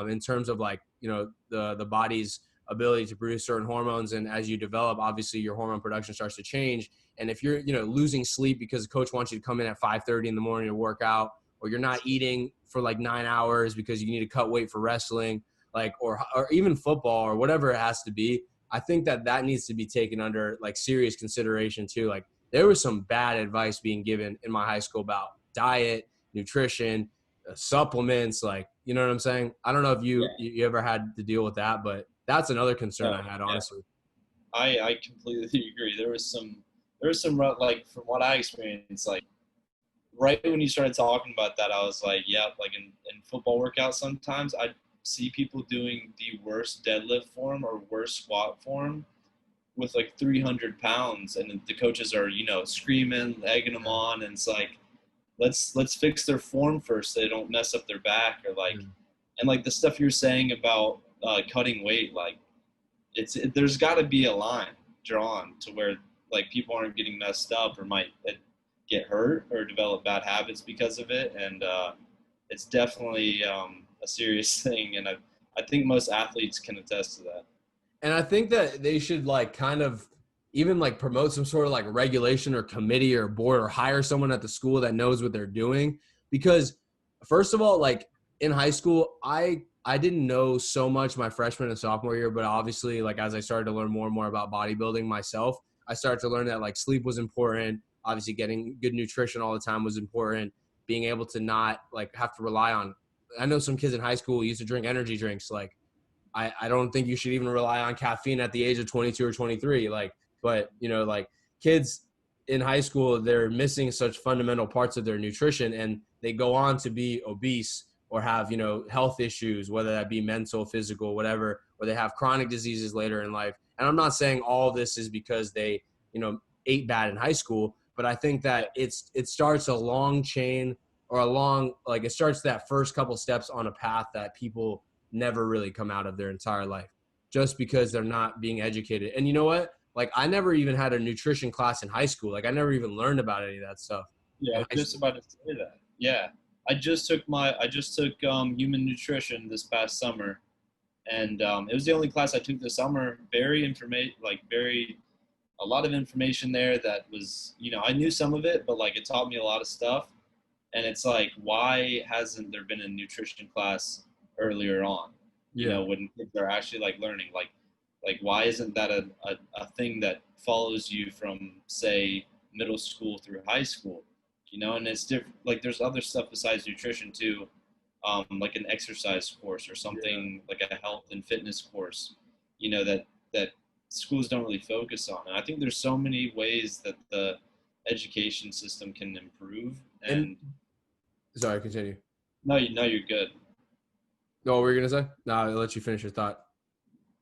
in terms of like, the body's ability to produce certain hormones. And as you develop, obviously your hormone production starts to change. And if you're, losing sleep because the coach wants you to come in at 5:30 in the morning to work out, or you're not eating for like 9 hours because you need to cut weight for wrestling, like, or even football or whatever it has to be, I think that needs to be taken under like serious consideration too. Like there was some bad advice being given in my high school about diet, nutrition, supplements, like, you know what I'm saying? I don't know if you ever had to deal with that, but that's another concern I had, Yeah. honestly. I completely agree. There was some like from what I experienced, like right when you started talking about that, I was like, yeah, like in football workouts, sometimes I see people doing the worst deadlift form or worst squat form with like 300 pounds, and the coaches are, screaming, egging them on, and it's like, let's fix their form first so they don't mess up their back, or like, and like the stuff you're saying about cutting weight, like there's got to be a line drawn to where like people aren't getting messed up or might get hurt or develop bad habits because of it. And it's definitely a serious thing. And I think most athletes can attest to that. And I think that they should like kind of even like promote some sort of like regulation or committee or board or hire someone at the school that knows what they're doing. Because first of all, like in high school, I didn't know so much my freshman and sophomore year, but obviously like as I started to learn more and more about bodybuilding myself, I started to learn that like sleep was important. Obviously getting good nutrition all the time was important. Being able to not like have to rely on, I know some kids in high school used to drink energy drinks. Like I don't think you should even rely on caffeine at the age of 22 or 23. Like, but you know, like kids in high school, they're missing such fundamental parts of their nutrition, and they go on to be obese or have, you know, health issues, whether that be mental, physical, whatever, or they have chronic diseases later in life. And I'm not saying all of this is because they, you know, ate bad in high school, but I think that it starts a long chain or a long, like it starts that first couple steps on a path that people never really come out of their entire life just because they're not being educated. And you know what? Like I never even had a nutrition class in high school. Like I never even learned about any of that stuff Yeah, in I was high just school. about to say that. Yeah, I just took human nutrition this past summer, and it was the only class I took this summer. Very a lot of information there that was, I knew some of it, but like it taught me a lot of stuff. And it's like, why hasn't there been a nutrition class earlier on? Yeah. When kids are actually like learning, like why isn't that a thing that follows you from say middle school through high school? And it's different. Like there's other stuff besides nutrition too, like an exercise course or Yeah. something like a health and fitness course, that schools don't really focus on. And I think there's so many ways that the education system can improve. And And sorry, continue. no, you know you're good. No, what were you going to say? No, I'll let you finish your thought.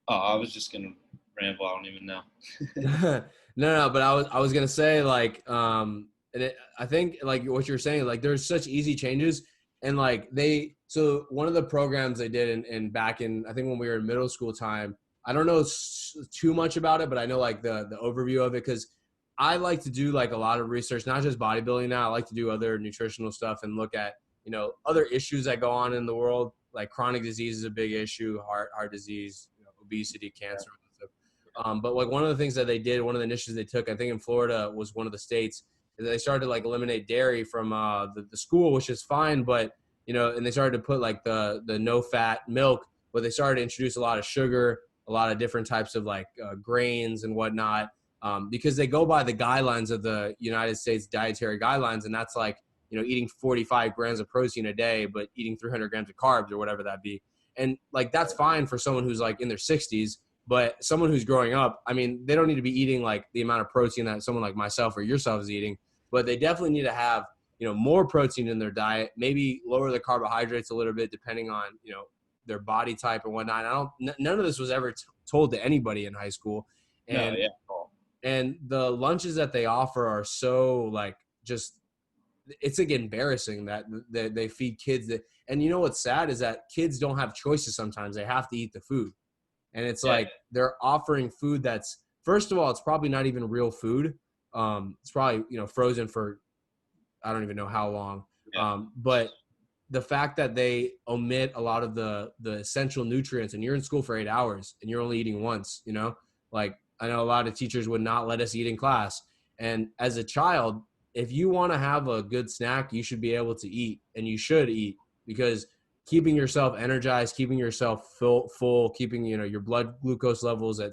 Oh, I was just gonna ramble. I don't even know. No, but I was gonna say like and I think like what you're saying, like there's such easy changes, and like so one of the programs they did in back in, I think when we were in middle school time, I don't know too much about it, but I know like the overview of it, because I like to do like a lot of research, not just bodybuilding now. I like to do other nutritional stuff and look at, you know, other issues that go on in the world. Like chronic disease is a big issue, heart disease, you know, obesity, cancer, all that stuff. But like one of the things that they did, one of the initiatives they took, I think in Florida was one of the states, is they started to like eliminate dairy from the school, which is fine. But, you know, and they started to put like the no fat milk, but they started to introduce a lot of sugar, a lot of different types of like grains and whatnot, because they go by the guidelines of the United States dietary guidelines. And that's like, you know, eating 45 grams of protein a day, but eating 300 grams of carbs or whatever that be. And like, that's fine for someone who's like in their 60s. But someone who's growing up, I mean, they don't need to be eating like the amount of protein that someone like myself or yourself is eating, but they definitely need to have, you know, more protein in their diet, maybe lower the carbohydrates a little bit depending on, you know, their body type and whatnot. None of this was ever told to anybody in high school. No, And, yeah, and the lunches that they offer are so like, just, it's like embarrassing that they feed kids that, and you know, what's sad is that kids don't have choices. Sometimes they have to eat the food. And it's yeah, like they're offering food that's, first of all, it's probably not even real food. It's probably, you know, frozen for I don't even know how long. yeah, But the fact that they omit a lot of the essential nutrients, and you're in school for 8 hours and you're only eating once, you know, like I know a lot of teachers would not let us eat in class. And as a child, if you want to have a good snack, you should be able to eat, and you should eat, because keeping yourself energized, keeping yourself full, keeping, you know, your blood glucose levels at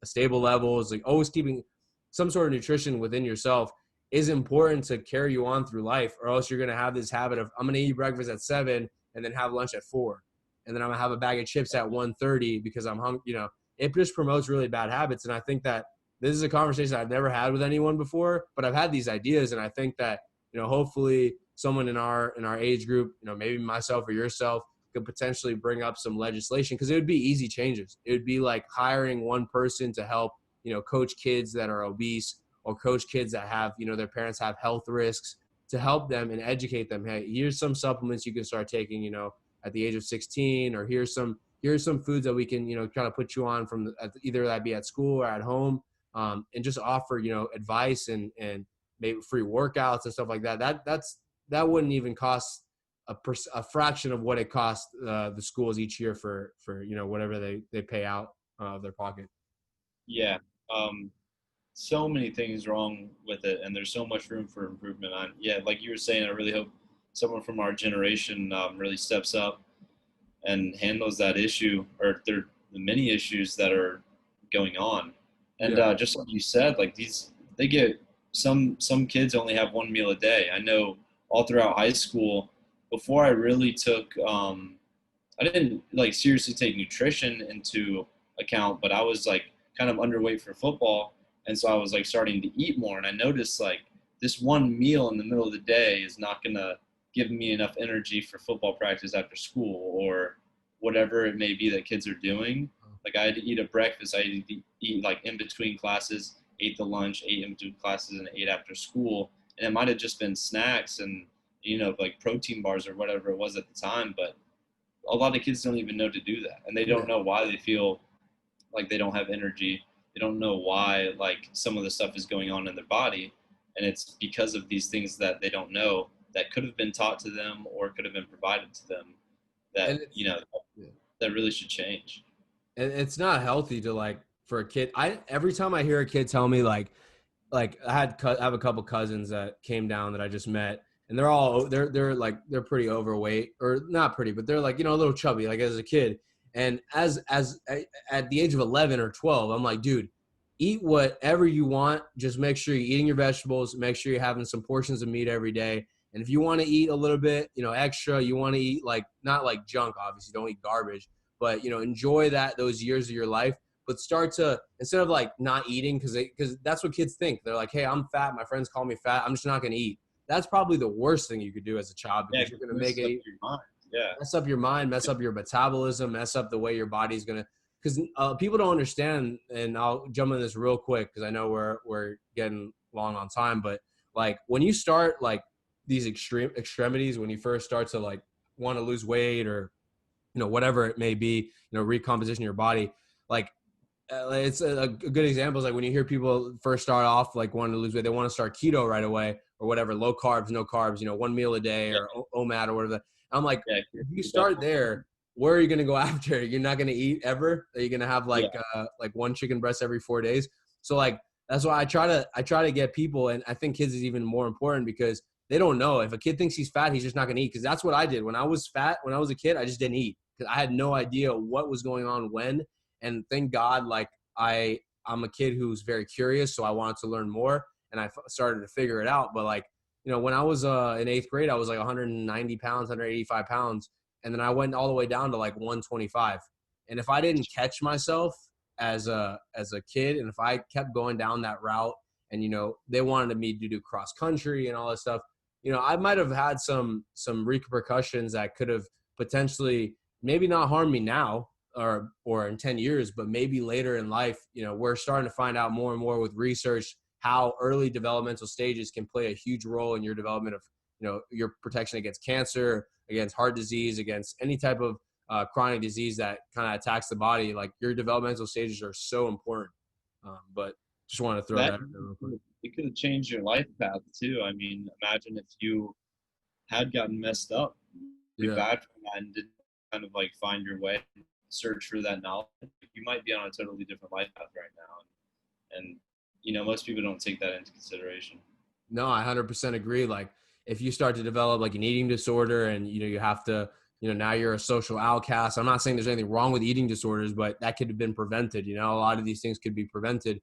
stable levels, like always keeping some sort of nutrition within yourself is important to carry you on through life, or else you're going to have this habit of, I'm going to eat breakfast at 7 and then have lunch at 4. And then I'm going to have a bag of chips at 1:30 because I'm hungry. You know, it just promotes really bad habits. And I think that this is a conversation I've never had with anyone before, but I've had these ideas. And I think that, you know, hopefully someone in our age group, you know, maybe myself or yourself, could potentially bring up some legislation, because it would be easy changes. It would be like hiring one person to help, you know, coach kids that are obese, or coach kids that have, you know, their parents have health risks, to help them and educate them. Hey, here's some supplements you can start taking, you know, at the age of 16, or here's some foods that we can, you know, kind of put you on from either that be at school or at home, and just offer, you know, advice and maybe free workouts and stuff like that. That wouldn't even cost a fraction of what it costs the schools each year for whatever they pay out of their pocket. Yeah. So many things wrong with it, and there's so much room for improvement on. Yeah, like you were saying, I really hope someone from our generation really steps up and handles that issue, or the many issues that are going on. And Yeah. just like you said, like they get some kids only have one meal a day. I know all throughout high school, before I really took, I didn't like seriously take nutrition into account, but I was like kind of underweight for football, and so I was like starting to eat more, and I noticed like this one meal in the middle of the day is not gonna give me enough energy for football practice after school or whatever it may be that kids are doing. Like I had to eat a breakfast, I had to eat like in between classes, ate the lunch, ate in between classes, and ate after school. And it might have just been snacks and like protein bars or whatever it was at the time, but a lot of kids don't even know to do that, and they don't know why they feel like they don't have energy. They don't know why like some of the stuff is going on in their body, and it's because of these things that they don't know that could have been taught to them or could have been provided to them that And yeah. that really should change. And it's not healthy to like for a kid. Every time I hear a kid tell me like I have a couple cousins that came down that I just met, and they're pretty overweight, or not pretty, but they're like a little chubby like as a kid. And as at the age of 11 or 12, I'm like, dude, eat whatever you want. Just make sure you're eating your vegetables. Make sure you're having some portions of meat every day. And if you want to eat a little bit, extra, you want to eat like not like junk, obviously, don't eat garbage, but enjoy those years of your life. But start to, instead of like not eating, because that's what kids think. They're like, hey, I'm fat. My friends call me fat. I'm just not going to eat. That's probably the worst thing you could do as a child, Yeah, because you're going to make it your mind. Yeah, mess up your mind, mess up your metabolism, mess up the way your body's going to, because people don't understand. And I'll jump in this real quick because I know we're getting long on time, but like when you start like these extremities, when you first start to like want to lose weight or whatever it may be, recomposition your body, like it's a good example is like when you hear people first start off like wanting to lose weight, they want to start keto right away or whatever, low carbs, no carbs, one meal a day or OMAD or whatever. I'm like, yeah. if you start there, where are you going to go after? You're not going to eat ever. Are you going to have like one chicken breast every 4 days? So like that's why I try to get people, and I think kids is even more important because they don't know. If a kid thinks he's fat, he's just not going to eat, because that's what I did when I was fat. When I was a kid, I just didn't eat because I had no idea what was going on when. And thank God, like I'm a kid who's very curious, so I wanted to learn more, and I started to figure it out. But like, when I was in 8th grade, I was like 190 pounds, 185 pounds, and then I went all the way down to like 125. And if I didn't catch myself as a kid, and if I kept going down that route, and they wanted me to do cross country and all this stuff, I might have had some repercussions that could have potentially maybe not harmed me now, or in 10 years, but maybe later in life. We're starting to find out more and more with research how early developmental stages can play a huge role in your development of, your protection against cancer, against heart disease, against any type of chronic disease that kind of attacks the body. Like your developmental stages are so important. But just want to throw that in there real quick. It could have changed your life path too. I mean, imagine if you had gotten messed up, be Yeah. bad from that, and didn't kind of like find your way, search for that knowledge. You might be on a totally different life path right now, and most people don't take that into consideration. No, I 100% agree. Like if you start to develop like an eating disorder, and you have to, now you're a social outcast. I'm not saying there's anything wrong with eating disorders, but that could have been prevented. A lot of these things could be prevented.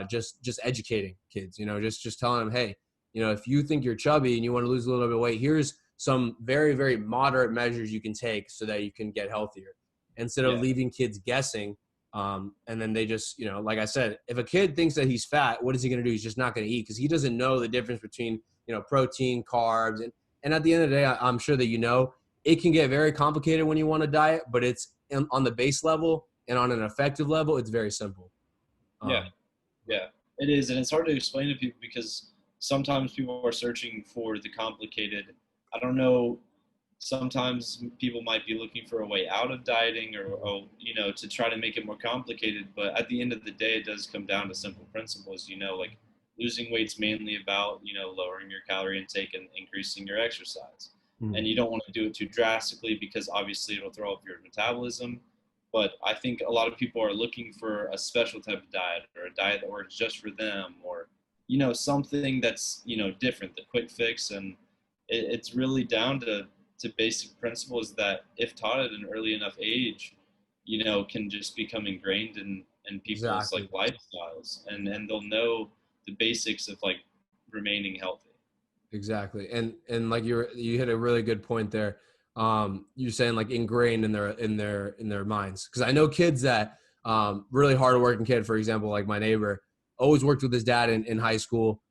Just educating kids. Just telling them, hey, if you think you're chubby and you want to lose a little bit of weight, here's some very, very moderate measures you can take so that you can get healthier, instead of leaving kids guessing. And then they just, like I said, if a kid thinks that he's fat, what is he going to do? He's just not going to eat, because he doesn't know the difference between, protein, carbs. And at the end of the day, I'm sure that, it can get very complicated when you want to diet, but it's on the base level and on an effective level, it's very simple. Yeah, it is. And it's hard to explain to people because sometimes people are searching for the complicated. I don't know. Sometimes people might be looking for a way out of dieting or to try to make it more complicated. But at the end of the day, it does come down to simple principles. Like losing weight's mainly about, lowering your calorie intake and increasing your exercise. And you don't want to do it too drastically because obviously it'll throw up your metabolism. But I think a lot of people are looking for a special type of diet, or a diet that works just for them, or, something that's, different, the quick fix. And it's really down to basic principles that, if taught at an early enough age, can just become ingrained in people's Exactly. like lifestyles, and they'll know the basics of like remaining healthy. Exactly. And like you hit a really good point there. You're saying like ingrained in their minds. Cause I know kids that, really hardworking kid, for example, like my neighbor always worked with his dad in high school,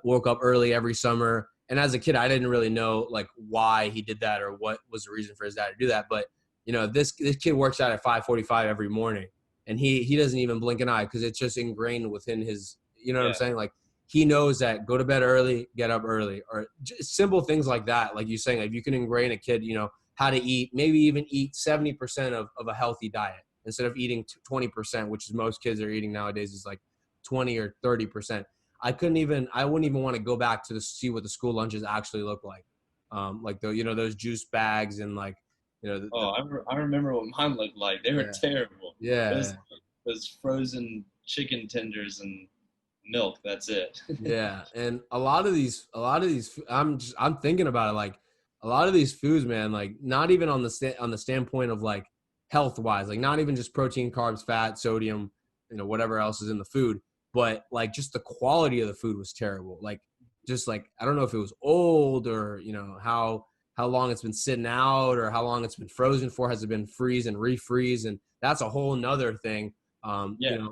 woke up early every summer. And as a kid, I didn't really know like why he did that or what was the reason for his dad to do that. But this kid works out at 5:45 every morning, and he doesn't even blink an eye because it's just ingrained within his, what I'm Yeah, saying? Like, he knows that go to bed early, get up early, or just simple things like that. Like you're saying, if you can ingrain a kid, how to eat, maybe even eat 70% of a healthy diet instead of eating 20%, which is most kids are eating nowadays is like 20 or 30%. I wouldn't even want to go back to see what the school lunches actually look like. Like those juice bags and like, I remember what mine looked like. They were yeah, terrible. It yeah, was frozen chicken tenders and milk. That's it. yeah. And a lot of these, I'm thinking about it. Like a lot of these foods, man, like not even on the standpoint of like health wise, like not even just protein, carbs, fat, sodium, whatever else is in the food, but like just the quality of the food was terrible. Like just like, I don't know if it was old or, how long it's been sitting out or how long it's been frozen for. Has it been freeze and refreeze? And that's a whole nother thing. Yeah,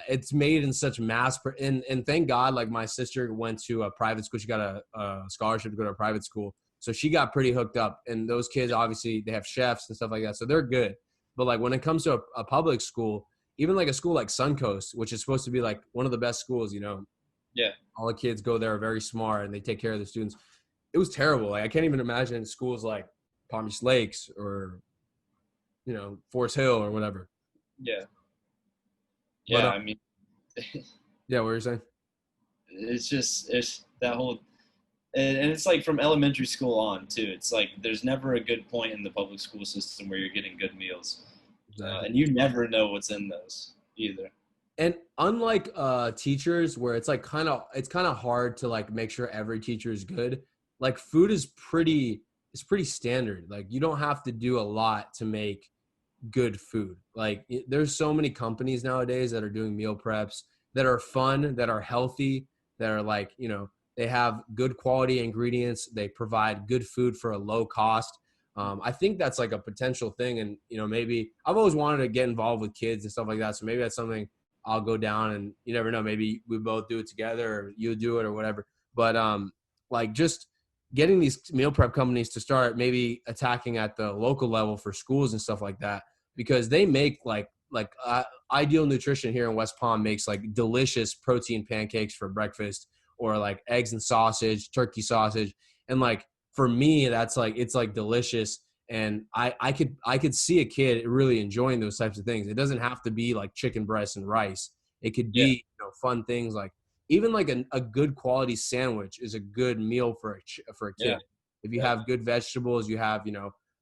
It's made in such and thank God, like my sister went to a private school. She got a scholarship to go to a private school. So she got pretty hooked up, and those kids, obviously they have chefs and stuff like that. So they're good. But like when it comes to a public school, even like a school like Suncoast, which is supposed to be like one of the best schools, yeah. all the kids go there are very smart and they take care of the students. It was terrible. Like I can't even imagine schools like Palm Beach Lakes or, Forest Hill or whatever. Yeah. But Yeah, I mean, yeah, what were you saying? it's that whole, and it's like from elementary school on too. It's like there's never a good point in the public school system where you're getting good meals, Exactly. and you never know what's in those either. And unlike teachers where it's kind of hard to like make sure every teacher is good, like food is pretty standard. Like you don't have to do a lot to make good food. Like there's so many companies nowadays that are doing meal preps that are fun, that are healthy, that are like, they have good quality ingredients. They provide good food for a low cost. I think that's like a potential thing. And, maybe I've always wanted to get involved with kids and stuff like that. So maybe that's something I'll go down, and you never know, maybe we both do it together or you do it or whatever. But like just getting these meal prep companies to start maybe attacking at the local level for schools and stuff like that, because they make like Ideal Nutrition here in West Palm makes like delicious protein pancakes for breakfast, or like eggs and sausage, turkey sausage. And like for me, that's like, it's like delicious. And I could see a kid really enjoying those types of things. It doesn't have to be like chicken breast and rice. It could Yeah, be, fun things like even like a good quality sandwich is a good meal for a yeah, kid. If you yeah, have good vegetables, you have,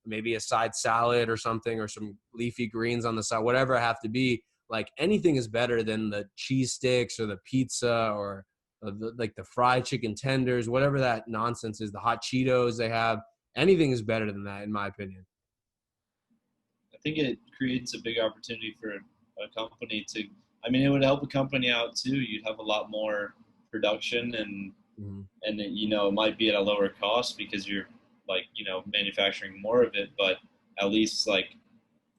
maybe a side salad or something, or some leafy greens on the side, whatever it have to be. Like anything is better than the cheese sticks or the pizza or like the fried chicken tenders, whatever that nonsense is, the hot Cheetos they have. Anything is better than that, in my opinion. I think it creates a big opportunity for a company to. I mean, it would help a company out too. You'd have a lot more production, Mhm. and it might be at a lower cost because you're like manufacturing more of it, but at least like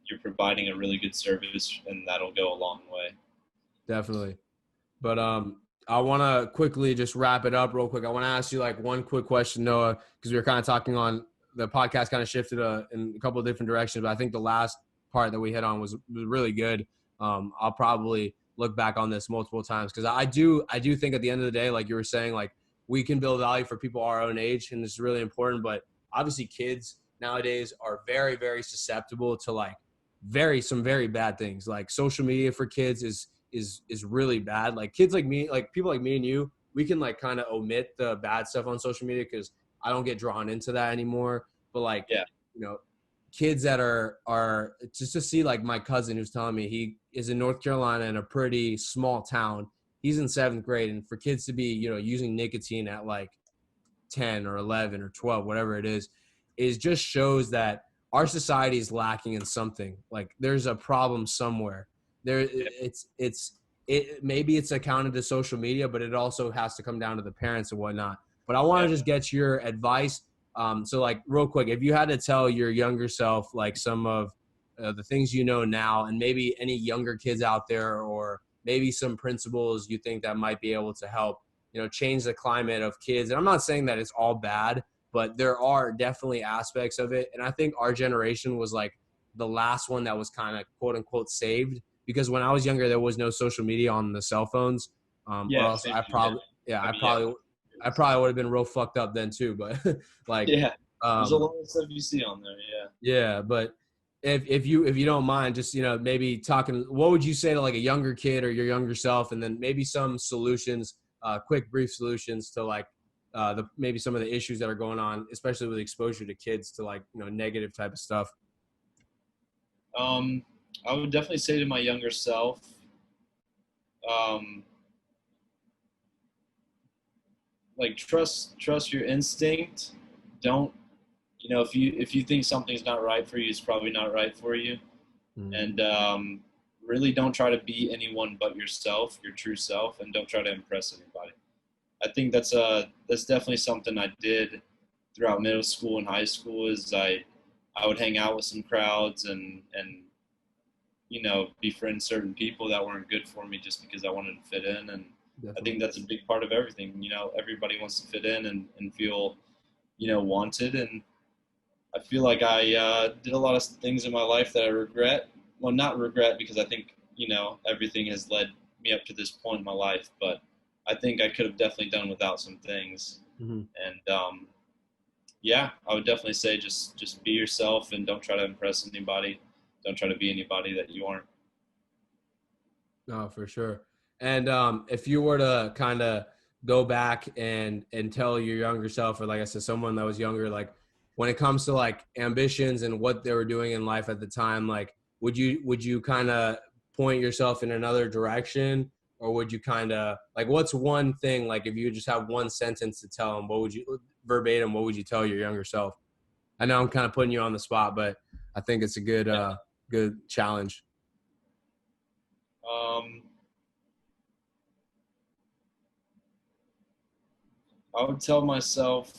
you're providing a really good service, and that'll go a long way. Definitely. But I want to quickly just wrap it up real quick. I want to ask you like one quick question, Noah, because we were kind of talking on the podcast kind of shifted in a couple of different directions. But I think the last part that we hit on was really good. I'll probably look back on this multiple times because I do think at the end of the day, like you were saying, like we can build value for people our own age, and it's really important. But obviously, kids nowadays are very, very susceptible to like some very bad things. Like social media for kids is really bad. Like kids like me, like people like me and you, we can like kind of omit the bad stuff on social media because I don't get drawn into that anymore. But like, Yeah. you know, kids that are just to see like my cousin who's telling me he is in North Carolina in a pretty small town. He's in 7th grade, and for kids to be, you know, using nicotine at like 10 or 11 or 12, whatever it is just shows that our society is lacking in something. Like there's a problem somewhere. Maybe it's accounted to social media, but it also has to come down to the parents and whatnot. But I want to just get your advice. So like real quick, if you had to tell your younger self, like some of the things you know now, and maybe any younger kids out there, or maybe some principles you think that might be able to help, you know, change the climate of kids. And I'm not saying that it's all bad, but there are definitely aspects of it. And I think our generation was like the last one that was kind of quote unquote saved, because when I was younger, there was no social media on the cell phones. Or else I probably, I probably would have been real fucked up then too. But like, there's a lot of stuff you see on there. Yeah. But if you don't mind, just, you know, maybe talking, what would you say to like a younger kid or your younger self, and then maybe some solutions, quick, brief solutions to like maybe some of the issues that are going on, especially with exposure to kids to like, you know, negative type of stuff. I would definitely say to my younger self, like trust your instinct. Don't, you know, if you think something's not right for you, it's probably not right for you. And really don't try to be anyone but yourself, your true self, and don't try to impress anybody. I think that's definitely something I did throughout middle school and high school. Is I would hang out with some crowds and you know, befriend certain people that weren't good for me just because I wanted to fit in. And definitely. I think that's a big part of everything. You know, everybody wants to fit in and feel, you know, wanted. And I feel like I did a lot of things in my life that I regret. Well, not regret, because I think, you know, everything has led me up to this point in my life. But I think I could have definitely done without some things. And yeah, I would definitely say just be yourself and don't try to impress anybody. Don't try to be anybody that you aren't. No, for sure. And if you were to kind of go back and tell your younger self, or like I said, someone that was younger, like when it comes to like ambitions and what they were doing in life at the time, like would you kind of point yourself in another direction, or would you kind of like, what's one thing, like if you just have one sentence to tell them, what would you verbatim, what would you tell your younger self? I know I'm kind of putting you on the spot, but I think it's a good good challenge. I would tell myself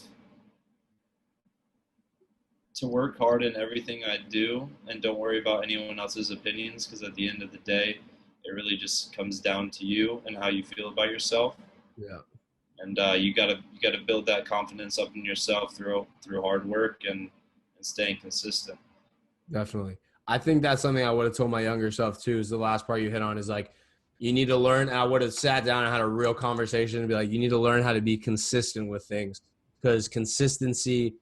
to work hard in everything I do and don't worry about anyone else's opinions, because at the end of the day, it really just comes down to you and how you feel about yourself. Yeah. And you gotta build that confidence up in yourself through hard work and staying consistent. Definitely. I think that's something I would have told my younger self too, is the last part you hit on, is like, you need to learn. I would have sat down and had a real conversation and be like, you need to learn how to be consistent with things, because consistency,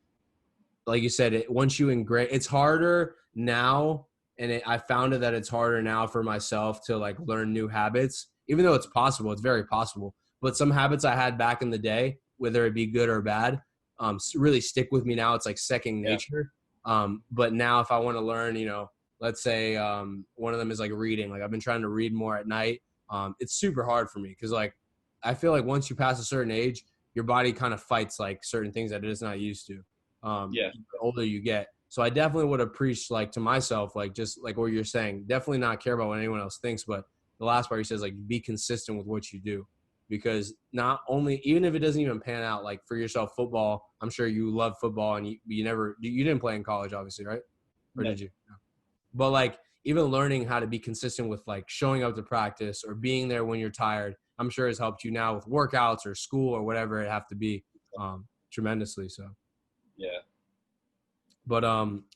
like you said, once you ingrain, it's harder now. And I found it that it's harder now for myself to like learn new habits, even though it's possible, it's very possible. But some habits I had back in the day, whether it be good or bad, really stick with me now. It's like second nature. But now if I want to learn, you know, let's say one of them is like reading. Like I've been trying to read more at night. It's super hard for me because like I feel like once you pass a certain age, your body kind of fights like certain things that it is not used to. The older you get. So I definitely would have preached like to myself, like just like what you're saying, definitely not care about what anyone else thinks. But the last part he says, like, be consistent with what you do, because not only, even if it doesn't even pan out, like for yourself, football, I'm sure you love football and you didn't play in college, obviously, right? Or did you? No. But like even learning how to be consistent with like showing up to practice or being there when you're tired, I'm sure has helped you now with workouts or school or whatever it have to be, tremendously. So. Yeah. But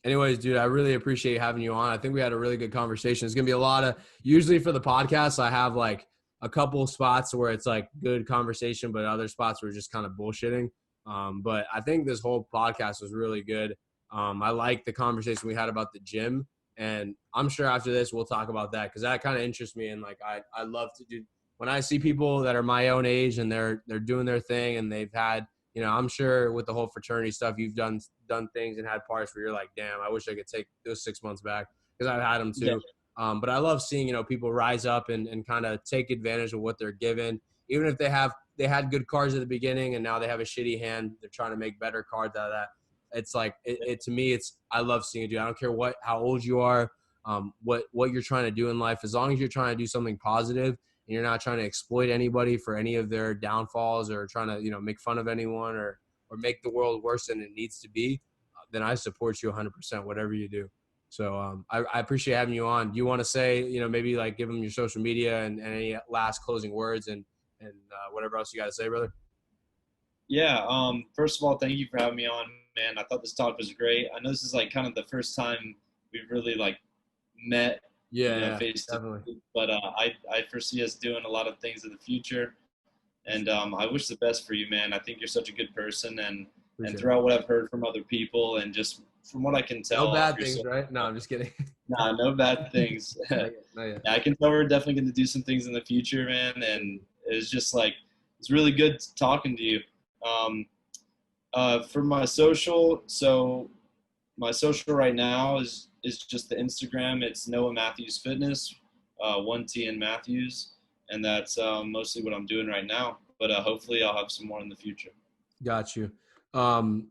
anyways, dude, I really appreciate having you on. I think we had a really good conversation. It's going to be a lot of, usually for the podcast, I have like a couple spots where it's like good conversation, but other spots where just kind of bullshitting. But I think this whole podcast was really good. I like the conversation we had about the gym And I'm sure after this we'll talk about that, because that kind of interests me. And like I love to do, when I see people that are my own age and they're doing their thing and they've had, you know, I'm sure with the whole fraternity stuff, you've done things and had parts where you're like, damn, I wish I could take those 6 months back, because I've had them Yeah. too. But I love seeing, you know, people rise up and kind of take advantage of what they're given, even if they had good cards at the beginning and now they have a shitty hand. They're trying to make better cards out of that. It's like to me, I love seeing it, dude. I don't care how old you are, what you're trying to do in life, as long as you're trying to do something positive and you're not trying to exploit anybody for any of their downfalls, or trying to, you know, make fun of anyone, or make the world worse than it needs to be, then I support you 100%, whatever you do. So I appreciate having you on. Do you want to say, you know, maybe like give them your social media and any last closing words and whatever else you got to say, brother? Yeah. First of all, thank you for having me on, man. I thought this talk was great. I know this is like kind of the first time we've really like met, Yeah, face to definitely. face. But I foresee us doing a lot of things in the future, and I wish the best for you, man. I think you're such a good person, and Appreciate it. throughout what I've heard from other people, and just from what I can No tell, bad you're things, so, right? No, I'm just kidding. nah, no bad things. Not yet, not yet. Yeah, I can tell we're definitely going to do some things in the future, man. And it's just like, it's really good talking to you. Um, for my social, so my social right now is just the Instagram. It's Noah Mathews Fitness, 1T in Matthews, and that's mostly what I'm doing right now. But hopefully, I'll have some more in the future. Got you. Um,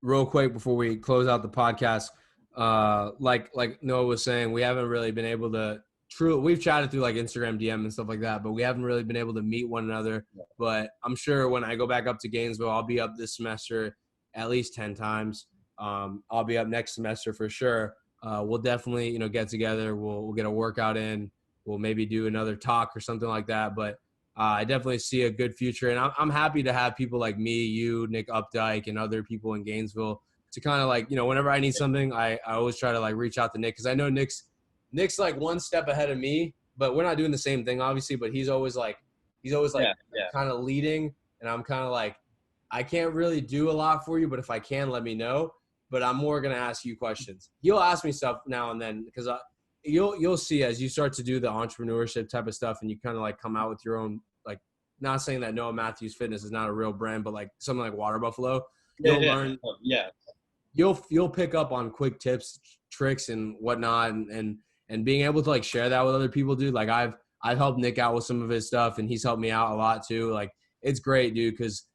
Real quick before we close out the podcast, like Noah was saying, we haven't really been able to we've chatted through like Instagram DM and stuff like that, but we haven't really been able to meet one another. But I'm sure when I go back up to Gainesville, I'll be up this semester at least 10 times. I'll be up next semester for sure. We'll definitely, you know, get together. We'll get a workout in. We'll maybe do another talk or something like that. But I definitely see a good future, and I'm happy to have people like me, you, Nick Updike, and other people in Gainesville to kind of like, you know, whenever I need something, I always try to like reach out to Nick, because I know Nick's like one step ahead of me, but we're not doing the same thing, obviously. But he's always like Yeah. kind of leading, and I'm kind of like, I can't really do a lot for you, but if I can, let me know. But I'm more gonna ask you questions. You'll ask me stuff now and then, because you'll see as you start to do the entrepreneurship type of stuff and you kind of like come out with your own, like, not saying that Noah Mathews Fitness is not a real brand, but like something like Water Buffalo, you'll learn, you'll pick up on quick tips, tricks and whatnot, and being able to like share that with other people, dude. Like I've helped Nick out with some of his stuff and he's helped me out a lot too. Like it's great, dude, because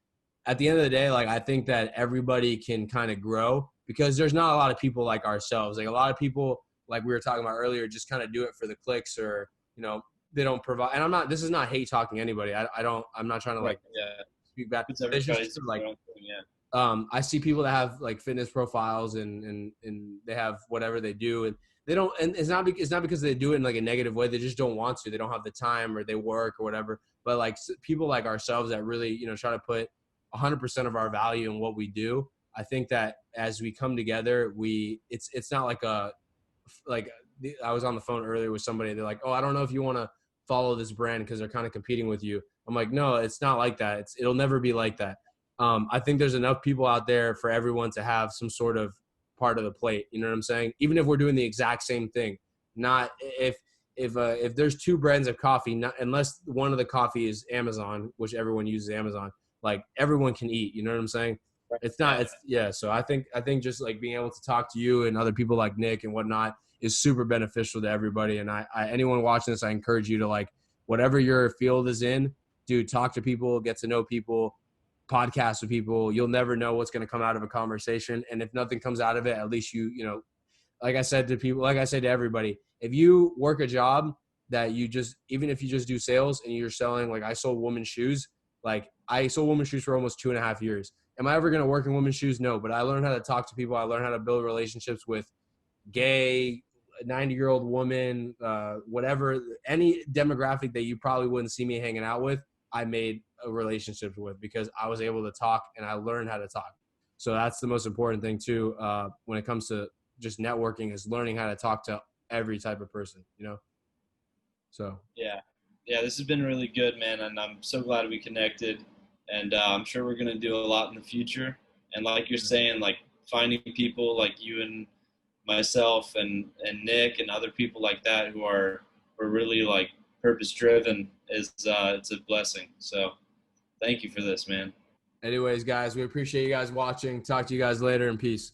at the end of the day, like I think that everybody can kind of grow, because there's not a lot of people like ourselves. Like a lot of people, like we were talking about earlier, just kind of do it for the clicks, or, you know, they don't provide. And this is not hate talking anybody. I'm not trying to like speak back. It's just like, I see people that have like fitness profiles and they have whatever they do, and they don't, and it's not because they do it in like a negative way. They just don't want to, they don't have the time, or they work or whatever. But like people like ourselves that really, you know, try to put 100% of our value in what we do. I think that as we come together, it's not like I was on the phone earlier with somebody. They're like, oh, I don't know if you want to follow this brand because they're kind of competing with you. I'm like, no, it's not like that. It'll never be like that. I think there's enough people out there for everyone to have some sort of part of the plate. You know what I'm saying? Even if we're doing the exact same thing, not if there's two brands of coffee, not unless one of the coffee is Amazon, which everyone uses Amazon, like everyone can eat. You know what I'm saying? It's not. It's yeah. So I think just like being able to talk to you and other people like Nick and whatnot is super beneficial to everybody. And I anyone watching this, I encourage you to, like, whatever your field is in, dude, talk to people, get to know people, podcast with people. You'll never know what's going to come out of a conversation. And if nothing comes out of it, at least you know, like I said to people, like I said to everybody, if you work a job that you just, even if you just do sales and you're selling, like I sold women's shoes, like I sold women's shoes for almost 2.5 years. Am I ever going to work in women's shoes? No, but I learned how to talk to people. I learned how to build relationships with gay, 90-year-old woman, whatever, any demographic that you probably wouldn't see me hanging out with, I made a relationship with, because I was able to talk and I learned how to talk. So that's the most important thing too, when it comes to just networking, is learning how to talk to every type of person, you know? So. Yeah, this has been really good, man. And I'm so glad we connected, and I'm sure we're going to do a lot in the future. And like you're saying, like finding people like you and myself and Nick and other people like that who are really like purpose driven is it's a blessing. So thank you for this, man. Anyways, guys, we appreciate you guys watching. Talk to you guys later, and peace.